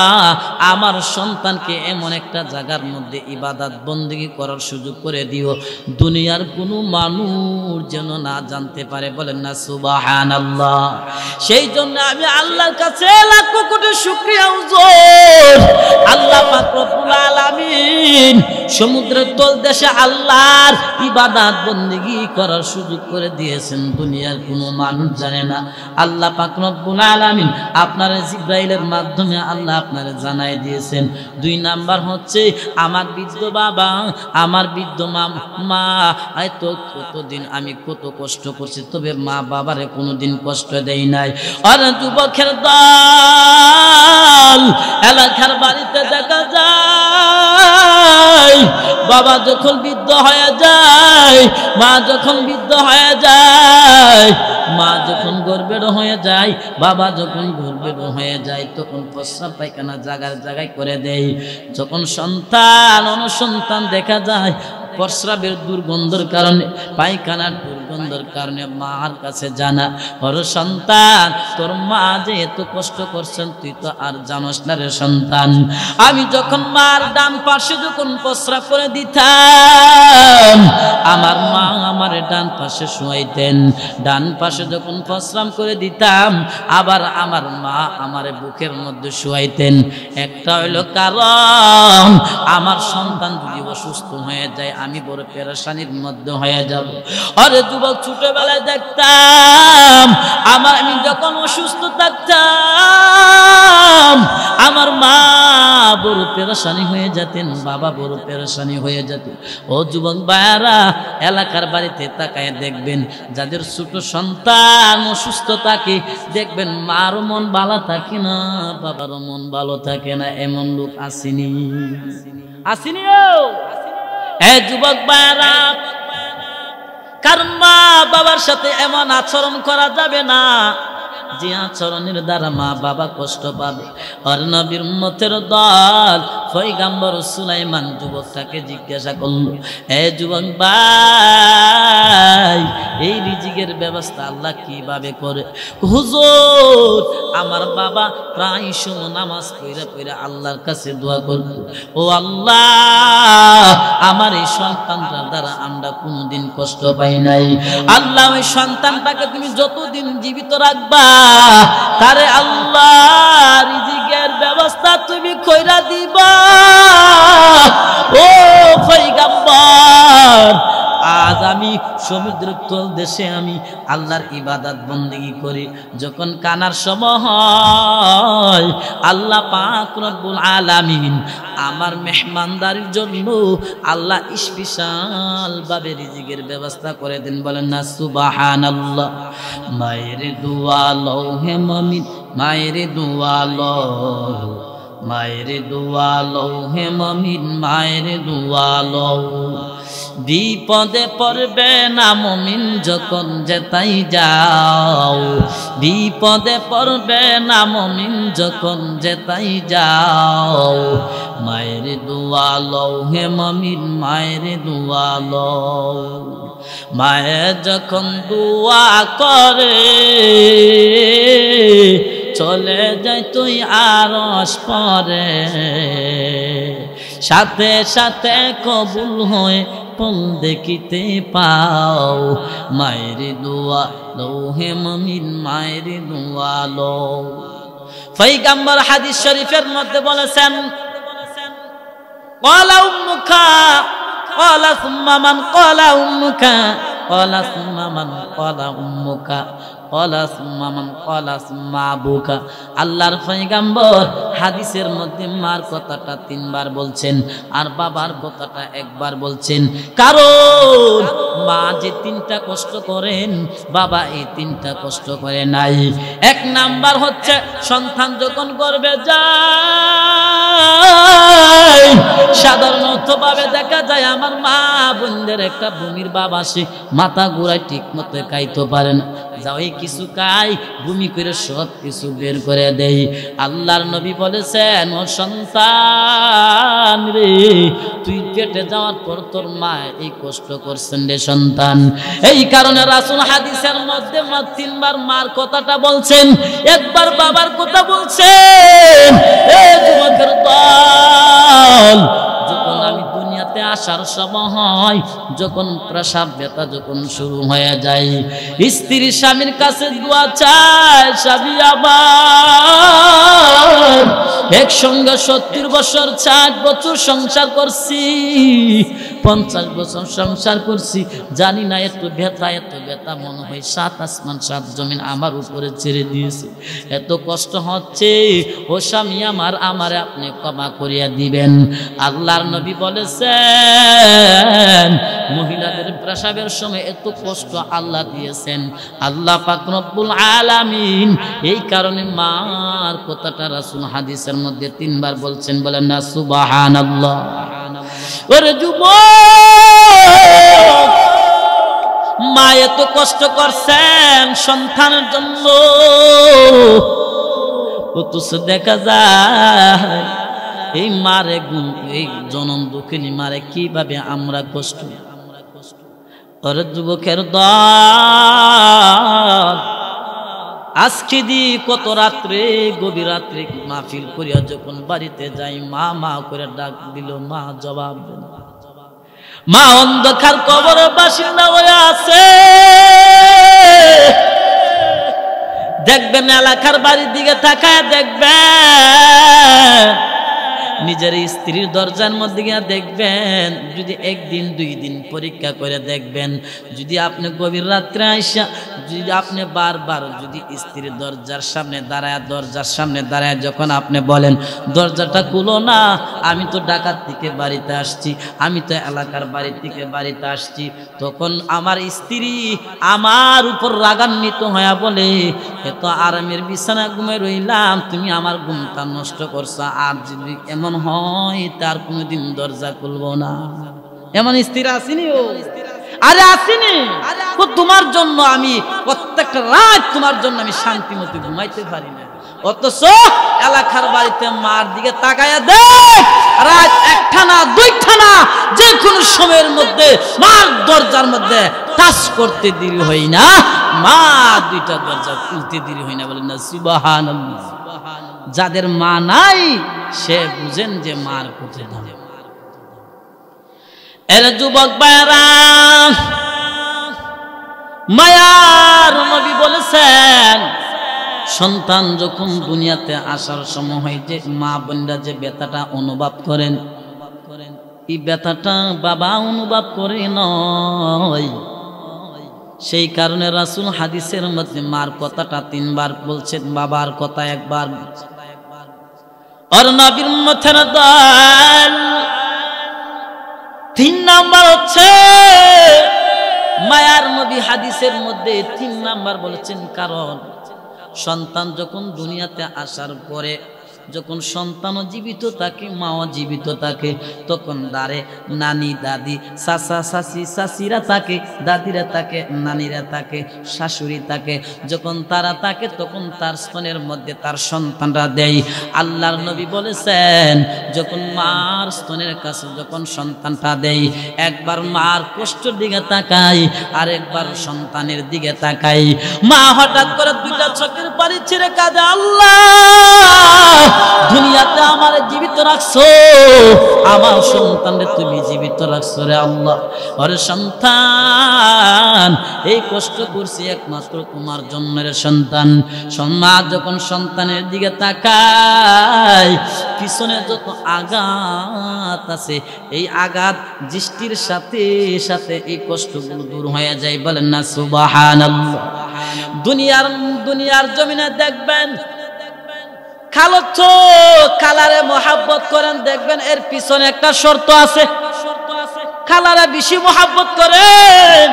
Speaker 1: আমার সন্তানকে এমন একটা জায়গার মধ্যে ইবাদত বন্দেগী করার সুযোগ করে দিও দুনিয়ার কোনো মানুষ যেন না জানতে পারে। বলেন না সুবহানাল্লাহ। সেই জন্য আমি আল্লাহর কাছে লাখ কোটি শুকরিয়া হুজুর। আল্লাহ পাক রব্বুল আলামিন সমুদ্র তল দেশে আল্লাহর ইবাদত বন্দেগী করার সুযোগ করে দিয়েছেন, দুনিয়ার কোনো মানুষ জানে না। আল্লাহ পাক রব্বুল আলামিন আপনার জিবরাইলের মাধ্যমে আল্লাহ আপনারে জানাই দিয়েছেন। 2 নাম্বার হচ্ছে আমার বৃদ্ধ বাবা আমার বৃদ্ধ মা হয়তো কতদিন আমি কত কষ্ট করছি, তবে মা বাবারে কোনোদিন কষ্ট দেই নাই। আর যুবকের দল এলাকার বাড়িতে দেখা যায় বাবা যখন বৃদ্ধ হয়ে যায়, মা যখন বৃদ্ধ হয়ে যায়, মা যখন গর্ভের হয়ে যায়, বাবা যখন গর্ভের হয়ে যায়, তখন প্রস্রাব পায়খানা জায়গায় জায়গায় করে দেয়। যখন সন্তান অনুসন্তান দেখা যায় প্রস্রাবের দুর্গন্ধের কারণে পায়খানার দুর্গন্ধের কারণে মার কাছে জানা, ওর সন্তান তোর মা যে এত কষ্ট করছেন তুই তো আর জানোস না রে সন্তান। আমি যখন মার ডান পাশে যখন প্রস্রাব করে দিতাম আমার মা আমার ডান পাশে শুয়াইতেন, ডান পাশে যখন প্রস্রাব করে দিতাম আবার আমার মা আমার বুকের মধ্যে শুয়াইতেন। একটা হইলো কারণ আমার সন্তান যদি অসুস্থ হয়ে যায় আমি বড় পেরেশানির মধ্যে হয়ে যাব। আরে যুবক ছোটবেলায় দেখতাম আমি যখন অসুস্থ থাকতাম আমার মা বড় পেরেশানি হয়ে যেতেন, বাবা বড় পেরেশানি হয়ে যেতেন। ও যুবক ভাইরা এলাকার বাড়িতে তাকায় দেখবেন যাদের ছোট সন্তান অসুস্থ থাকে দেখবেন মারও মন ভালো থাকে না, বাবারও মন ভালো থাকে না, এমন লোক আসেনি আসেনি। হে যুবক ভাইরা, কারণ মা বাবার সাথে এমন আচরণ করা যাবে না যে আচরণের দ্বারা মা বাবা কষ্ট পাবে। আর নবীর উম্মতের দল পয়গম্বর সুলাইমান যুবকটাকে জিজ্ঞাসা করলো, হে যুবক ভাই এই রিজিকের ব্যবস্থা আল্লাহ কিভাবে করে? হুজুর আমার বাবা প্রায় সময় নামাজ পড়ে পড়ে আল্লাহর কাছে দোয়া করত, ও আল্লাহ আমার এই সন্তানটার দ্বারা আমরা কোনোদিন কষ্ট পাই নাই। আল্লাহ ওই সন্তানটাকে তুমি যতদিন জীবিত রাখবা তারে আল্লাহ রিজিকের ব্যবস্থা তুমি কইরা দিবা। ও পয়গম্বর, আজ আমি সমুদ্রের তল দেশে আমি আল্লাহর ইবাদত বন্দেগী করি, যখন কানার সময় হয় আল্লাহ পাক রব্বুল আলামিন আমার মেহমানদারির জন্য আল্লাহ স্পেশাল ভাবে রিজিকের ব্যবস্থা করে দেন। বলেন না সুবহানাল্লাহ। মায়ের দোয়া লও হে মুমিন, মায়ের দোয়া লও, মায়ের দোয়া লও হে মুমিন, মায়ের দোয়া লও। বিপদে পড়বে না মুমিন যখন যেতাই যাও, বিপদে পড়বে না মুমিন যখন যেতাই যাও। মায়ের দোয়া লও হে মুমিন, মায়ের দোয়া লও। মায়ের যখন দোয়া করে চলে যাই তুই আরশ পরে, সাথে সাথে কবুল হয়ে ফল দেখিতে পাও। মায়ের দোয়া লও হে মুমিন, মায়ের দোয়া লও। পয়গম্বর হাদিস শরীফের মধ্যে বলেছেন ক্বালা উম্মুকা ক্বালা সুম্মা মান ক্বালা উম্মুকা ক্বালা সুম্মা মান ক্বালা উম্মুকা ক্বালা সুম্মা মান ক্বালা সুম্মা আবুকা। আল্লাহর পয়গম্বর হাদিসের মধ্যে মার কথাটা 3 বার বলছেন আর বাবার কথাটা 1 বার বলছেন, কারণ মা যে 3টা কষ্ট করেন বাবা এই 3টা কষ্ট করে নাই। 1 নাম্বার হচ্ছে সন্তান যখন গর্ভে যায় সাধারণত ভাবে দেখা যায় আমার মা বোনদের একটা ভূমির বাবা আসে, মাথা ঘুরায় ঠিক মতো খাইতে পারে না, যাও কিছু খাই ভূমি করে সব কিছু বের করে দেই। আল্লাহর নবী বলেছেন ও সন্তান রে, তুই পেটে যাওয়ার পর তোর মা এই কষ্ট করছেন রে সন্তান। এই কারণে রাসূল হাদিসের মধ্যে 3 বার মার কথাটা বলছেন, 1 বার বাবার কথা বলছেন। এ যুবকের দল, যখন আমি দুনিয়াতে আসার সময় যখন প্রসাব ব্যথা যখন শুরু হয়ে যায়, স্ত্রী স্বামীর কাছে দোয়া চায়, স্বামী আমার একসঙ্গে 70 বছর 60 বছর সংসার করছি, 50 বছর সংসার করছি, জানি না এত ব্যথা মনে হয় 7 আসমান 7 জমিন আমার উপরে ছেড়ে দিয়েছে, এত কষ্ট হচ্ছে। ও স্বামী আমার, আমারে আপনি ক্ষমা করিয়া দিবেন। আল্লাহর নবী বলেছেন মহিলাদের প্রসাবের সময় এত কষ্ট আল্লাহ দিয়েছেন আল্লাহ পাক রব্বুল আলামিন, এই কারণে মার কথাটা রাসূল হাদিসের মধ্যে 3 বার বলছেন। বলেন না সুবহানাল্লাহ। ওরে যুবক, মা এত কষ্ট করছেন সন্তানের জন্য, অথচ দেখা যায় এই মারে এই জনম দুঃখিনী মারে কিভাবে আমরা কষ্ট। ওরে যুবকের দল, আজকে দি কত রাত্রে গভীর রাত্রে মাহফিল করিয়া যখন বাড়িতে যাই মা মা করে ডাক দিল, মা জবাব দেন। মা অন্ধকার কবরের বাসিন্দা হয়ে আছে, দেখবেন এলাকার বাড়ির দিকে তাকায় দেখবেন, নিজের স্ত্রীর দরজার মধ্যে গিয়ে দেখবেন, যদি 1 দিন 2 দিন পরীক্ষা করে দেখবেন, যদি আপনি গভীর রাত্রে আইসা যদি আপনি বারবার যদি স্ত্রীর দরজার সামনে দাঁড়ায় যখন আপনি বলেন দরজাটা খুলো না, আমি তো ঢাকা থেকে বাড়িতে আসছি, আমি তো এলাকার বাড়ি থেকে বাড়িতে আসছি, তখন আমার স্ত্রী আমার উপর রাগান্বিত হয়ে বলে, এত আরামের বিছানা ঘুমে রইলাম, তুমি আমার ঘুমটা নষ্ট করছো, আর যদি এমন হয় তার কোনোদিন দরজা খুলবো না। এমন স্ত্রী আসেনি? ও আরে আসেনি? তোমার জন্য আমি প্রত্যেকটা রাত তোমার জন্য আমি শান্তি মতো ঘুমাইতে পারি না, অথচ এলাকার বাড়িতে মার দিকে তাকায়া দেখ, রাত 1টানা 2টানা যে কোনো সময়ের মধ্যে মার দরজার মধ্যে টাচ করতে দেরি হয় না, মা 2টা দরজা খুলতে দেরি হয় না। বলেন না সুবহানাল্লাহ। যাদের মা নাই সে বুঝেন যে মার কত দাম। এর যুবক ভাইরা, মায়ার নবী বলেছেন সন্তান যখন দুনিয়াতে আসার সময় হয় যে মা বোনরা যে ব্যথাটা অনুভব করেন, এই ব্যথাটা বাবা অনুভব করে নয়। সেই কারণে রাসূল হাদিসের মধ্যে মার কথাটা 3 বার বলছেন, বাবার কথা 1 বার। আর নবীর উম্মতের দল 3 নাম্বার হচ্ছে মায়ার নবী হাদিসের মধ্যে 3 নাম্বার বলেছেন, কারণ সন্তান যখন দুনিয়াতে আসার পরে যখন সন্তানও জীবিত থাকে, মাও জীবিত থাকে, তখন দাঁড়ে নানি দাদি চাচা চাচি চাচিরা থাকে, দাদিরা থাকে, নানিরা থাকে, শাশুড়ি থাকে। যখন তারা থাকে তখন তার স্তনের মধ্যে তার সন্তানরা দেয়। আল্লাহর নবী বলেছেন যখন মার স্তনের কাছে যখন সন্তানটা দেয়, একবার মার কষ্টের দিকে তাকাই আর একবার সন্তানের দিকে তাকাই। মা হঠাৎ করে 2টা চোখের পানি ছেড়ে কাঁদে, আল্লাহ দুনিয়াতে আমার জীবিত রাখছো, আমার সন্তানরে তুমি জীবিত রাখছো রে আল্লাহ। ওরে সন্তান, এই কষ্ট করছি একমাত্র তোমার জন্য রে সন্তান। মা যখন সন্তানের দিকে তাকায়, পিছনে যত আঘাত আছে এই আঘাত দৃষ্টির সাথে সাথে এই কষ্টগুলো দূর হয়ে যায়। বলেন না সুবহানাল্লাহ। দুনিয়ার জমিনে দেখবেন খালো তো খালারে মহাব্বত করেন, দেখবেন এর পিছনে একটা শর্ত আছে। খালারে বেশি মহাব্বত করেন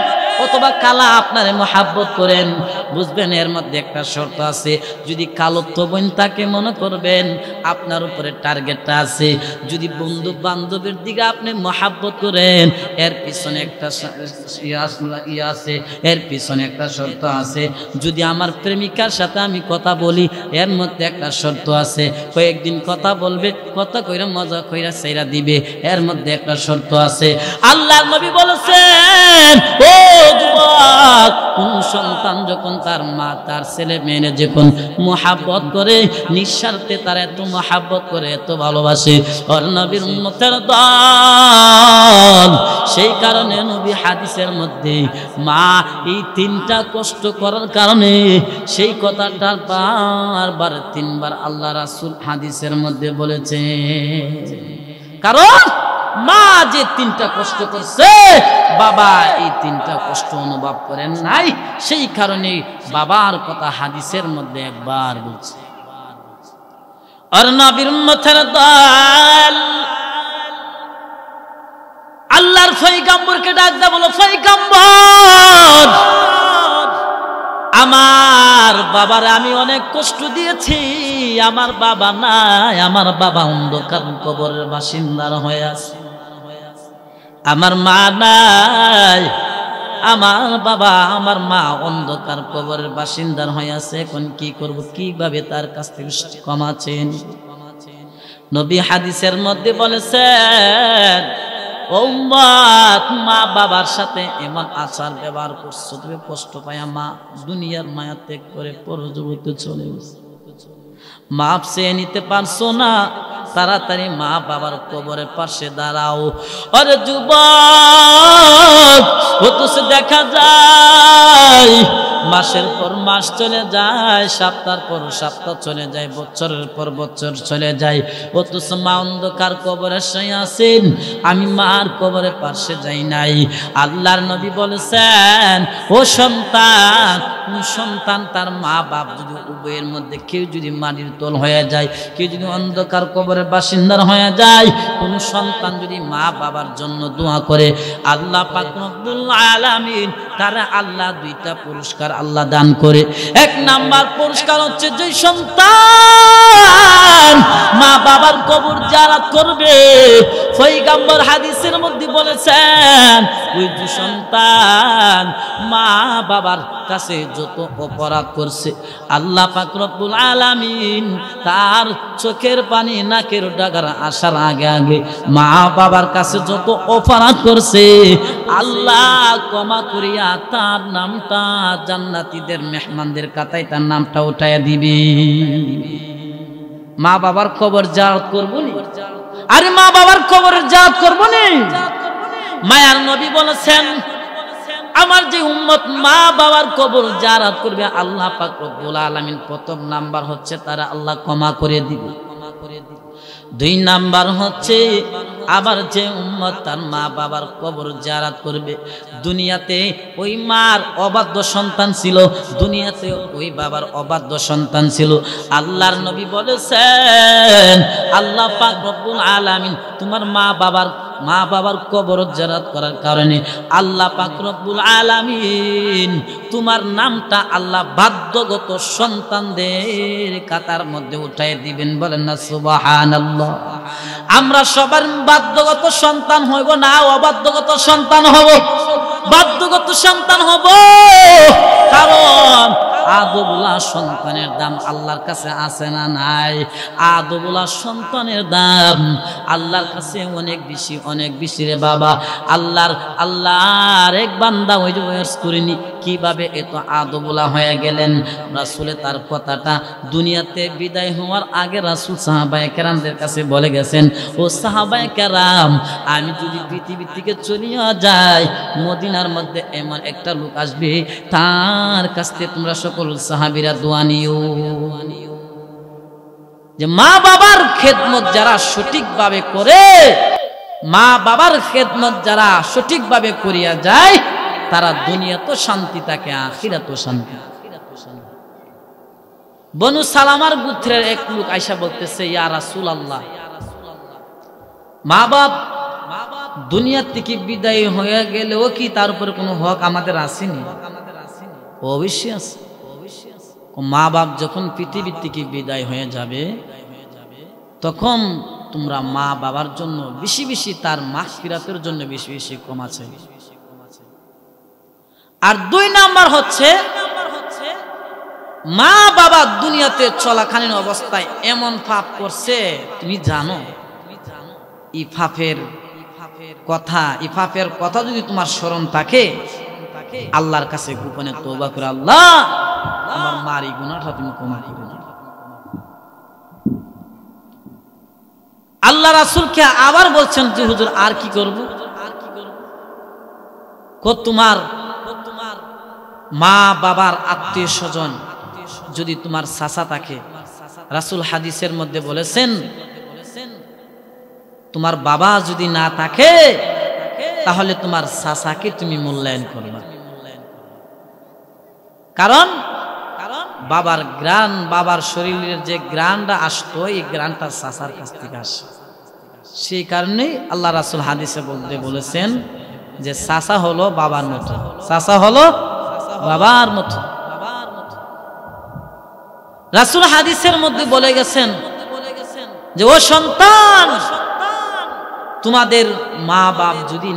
Speaker 1: অথবা কালা আপনারে মহাব্বত করেন, বুঝবেন এর মধ্যে একটা শর্ত আছে। যদি কালত্ব বোন তাকে মনে করবেন আপনার উপরে টার্গেটটা আছে। যদি বন্ধু বান্ধবের দিকে আপনি মহাব্বত করেন, এর পিছনে একটা আছে, এর পিছনে একটা শর্ত আছে। যদি আমার প্রেমিকার সাথে আমি কথা বলি, এর মধ্যে একটা শর্ত আছে। কয়েকদিন কথা বলবে, কথা কইরা মজা কইরা ছাইরা দিবে, এর মধ্যে একটা শর্ত আছে। আল্লাহর নবী বলেছেন, ও যুবক, কোন সন্তান যখন তার মা তার ছেলে মেয়ে যখন মহাব্বত করে, নিঃস্বার্থে তার এত মহাব্বত করে, এত ভালোবাসে, ওর নবীর উম্মতের দল। সেই কারণে নবী হাদিসের মধ্যে মা এই 3টা কষ্ট করার কারণে সেই কথাটা বারবার 3 বার আল্লাহ রাসূল হাদিসের মধ্যে বলেছে। কারণ মা যে 3টা কষ্ট করছে, বাবা এই 3টা কষ্ট অনুভব করেন নাই। সেই কারণে বাবার কথা হাদিসের মধ্যে 1 বার বলছে। আর নবীর উম্মতের দল আল্লাহর পয়গম্বরকে ডাক দা, বলো পয়গম্বর, আমার বাবার আমি অনেক কষ্ট দিয়েছি, আমার বাবা নাই, আমার বাবা অন্ধকার কবরের বাসিন্দার হয়ে আছে, আমার মা নাই, আমার বাবা আমার মা অন্ধকার কবরের বাসিন্দার হয়ে আছে। এখন কি করব, কিভাবে তার কাছ থেকে ক্ষমা চেন? নবী হাদিসের মধ্যে বলেছেন, ও উম্মত, মা বাবার সাথে এমন আচার ব্যবহার করছো, তুমি কষ্ট পায়া মা দুনিয়ার মায়া ত্যাগ করে পরজগতে চলে গেছে, মাপ চেয়ে নিতে পারছো না, তাড়াতাড়ি মা বাবার কবরের পাশে দাঁড়াও। আরে যুবক, অথচ দেখা যায় মাসের পর মাস চলে যায়, সপ্তাহের পর সপ্তাহ চলে যায়, বছরের পর বছর চলে যায়, অথচ মা অন্ধকার কবরে শুয়ে আছেন, আমি মার কবরের পাশে যাই নাই। আল্লাহর নবী বলেছেন, ও সন্তান, সন্তান তার মা বাপ যদি উভয়ের মধ্যে কেউ যদি মাটির তল হয়ে যায়, কেউ যদি অন্ধকার কবরের বাসিন্দার হয়ে যায়, কোন সন্তান যদি মা বাবার জন্য দোয়া করে, আল্লাহ পাক রব্বুল আলামিন তারা আল্লাহ 2টা পুরস্কার আল্লাহ দান করে। 1 নাম্বার পুরস্কার হচ্ছে যে সন্তান মা বাবার কবর জিয়ারত করবে, পয়গম্বর হাদিসের মধ্যে বলেছেন, ওই যে সন্তান মা বাবার কাছে যত অপরাধ করছে, আল্লাহ পাক রব্বুল আলামিন তার চোখের পানি নাকের ডাগার আসার আগে আগে মা বাবার কাছে যত অপরাধ করছে, আল্লাহ ক্ষমা করিয়া তার নামটা জান্নাতীদের মেহমানদের কাতায় তার নামটা উঠাইয়া দিবে। মা বাবার কবর জিয়ারত করবো নি? আরে মা বাবার কবরের জিয়ারত করবো নি? মায়ার নবী বলেছেন আমার যে উম্মত মা বাবার কবর জিয়ারত করবে আল্লাহ পাক রব্বুল আলামিন প্রথম নাম্বার হচ্ছে তারা আল্লাহ ক্ষমা করে দিবে। দুই নাম্বার হচ্ছে আবার যে উম্মত তার মা বাবার কবর জিয়ারত করবে, দুনিয়াতে ওই মার অবাধ্য সন্তান ছিল, দুনিয়াতে ওই বাবার অবাধ্য সন্তান ছিল, আল্লাহর নবী বলেছেন আল্লাহ পাক রব্বুল আলামিন তোমার মা বাবার কবর জিয়ারত করার কারণে আল্লাহ পাক রব্বুল আলামিন তোমার নামটা আল্লাহ বাধ্যগত সন্তানদের কাতার মধ্যে উঠাই দিবেন। বলেন না সুবহানাল্লাহ। আমরা সবার বাধ্যগত সন্তান হইব না অবাধ্যগত সন্তান হব? বাধ্যগত সন্তান হব, কারণ আদবুলা সন্তানের দাম আল্লাহর কাছে আছে না নাই? আদবুলা সন্তানের দাম আল্লাহর কাছে অনেক বেশি, অনেক বেশি রে বাবা। আল্লাহর এক বান্দা ওই যে ওয়াজ করিনি কিভাবে এত আদবুলা হয়ে গেলেন। রাসূল তার কথাটা দুনিয়াতে বিদায় হওয়ার আগে রাসূল সাহাবায়ে কেরামদের কাছে বলে গেছেন, ও সাহাবায়ে কেরাম আমি যদি পৃথিবী থেকে চলিয়া যাই মদিনার মধ্যে এমন একটা লোক আসবে তার কাছ থেকে তোমরা সকল সাহাবীরা দোয়া নিও যে মা বাবার খেদমত যারা সঠিকভাবে করে, মা বাবার খেদমত যারা সঠিকভাবে করিয়া যায় তারা দুনিয়া তো শান্তি থাকে আখিরাত শান্তি। বনু সালামার গোত্রের এক লোক আয়েশা বলতেছে ইয়া রাসূলুল্লাহ মা বাপ দুনিয়া থেকে বিদায় হয়ে গেলেও কি তার উপরে কোনো হক আমাদের আসেনি? অবশ্যই আছে। মা বাপ যখন পৃথিবী থেকে বিদায় হয়ে যাবে তখন তোমরা মা বাবার জন্য বেশি বেশি তার মাগফিরাতের জন্য বেশি বেশি ক্ষমা চাইবে। আর দুই নাম্বার হচ্ছে মা বাবা দুনিয়াতে চলাকালীন অবস্থায় এমন পাপ করছে তুমি জানো, এই পাপের কথা যদি তোমার স্মরণ থাকে আল্লাহর কাছে গোপনে তওবা করে আল্লাহ আমার মার এই গুনাহটা তুমি ক্ষমা করে দাও। আল্লাহ রাসূলকে আবার বলছেন যে হুজুর আর কি করব? তোমার মা বাবার আত্মীয় স্বজন যদি তোমার চাচা থাকে, রাসূল হাদিসের মধ্যে বলেছেন তোমার বাবা যদি না থাকে তাহলে তোমার চাচাকে তুমি মূল্যায়ন করবা, কারণ বাবার গ্রান, বাবার শরীরের যে গ্রানটা আসতো এই গ্রানটা চাচার কাছ থেকে আসে। সেই কারণেই আল্লাহ রাসূল হাদিসে বলেছেন যে চাচা হলো বাবার মতো, চাচা হলো বাবার মতো। রাসূল হাদিসের মধ্যে বলে গেছেন যে ও সন্তান তোমাদের মা বাপ যদি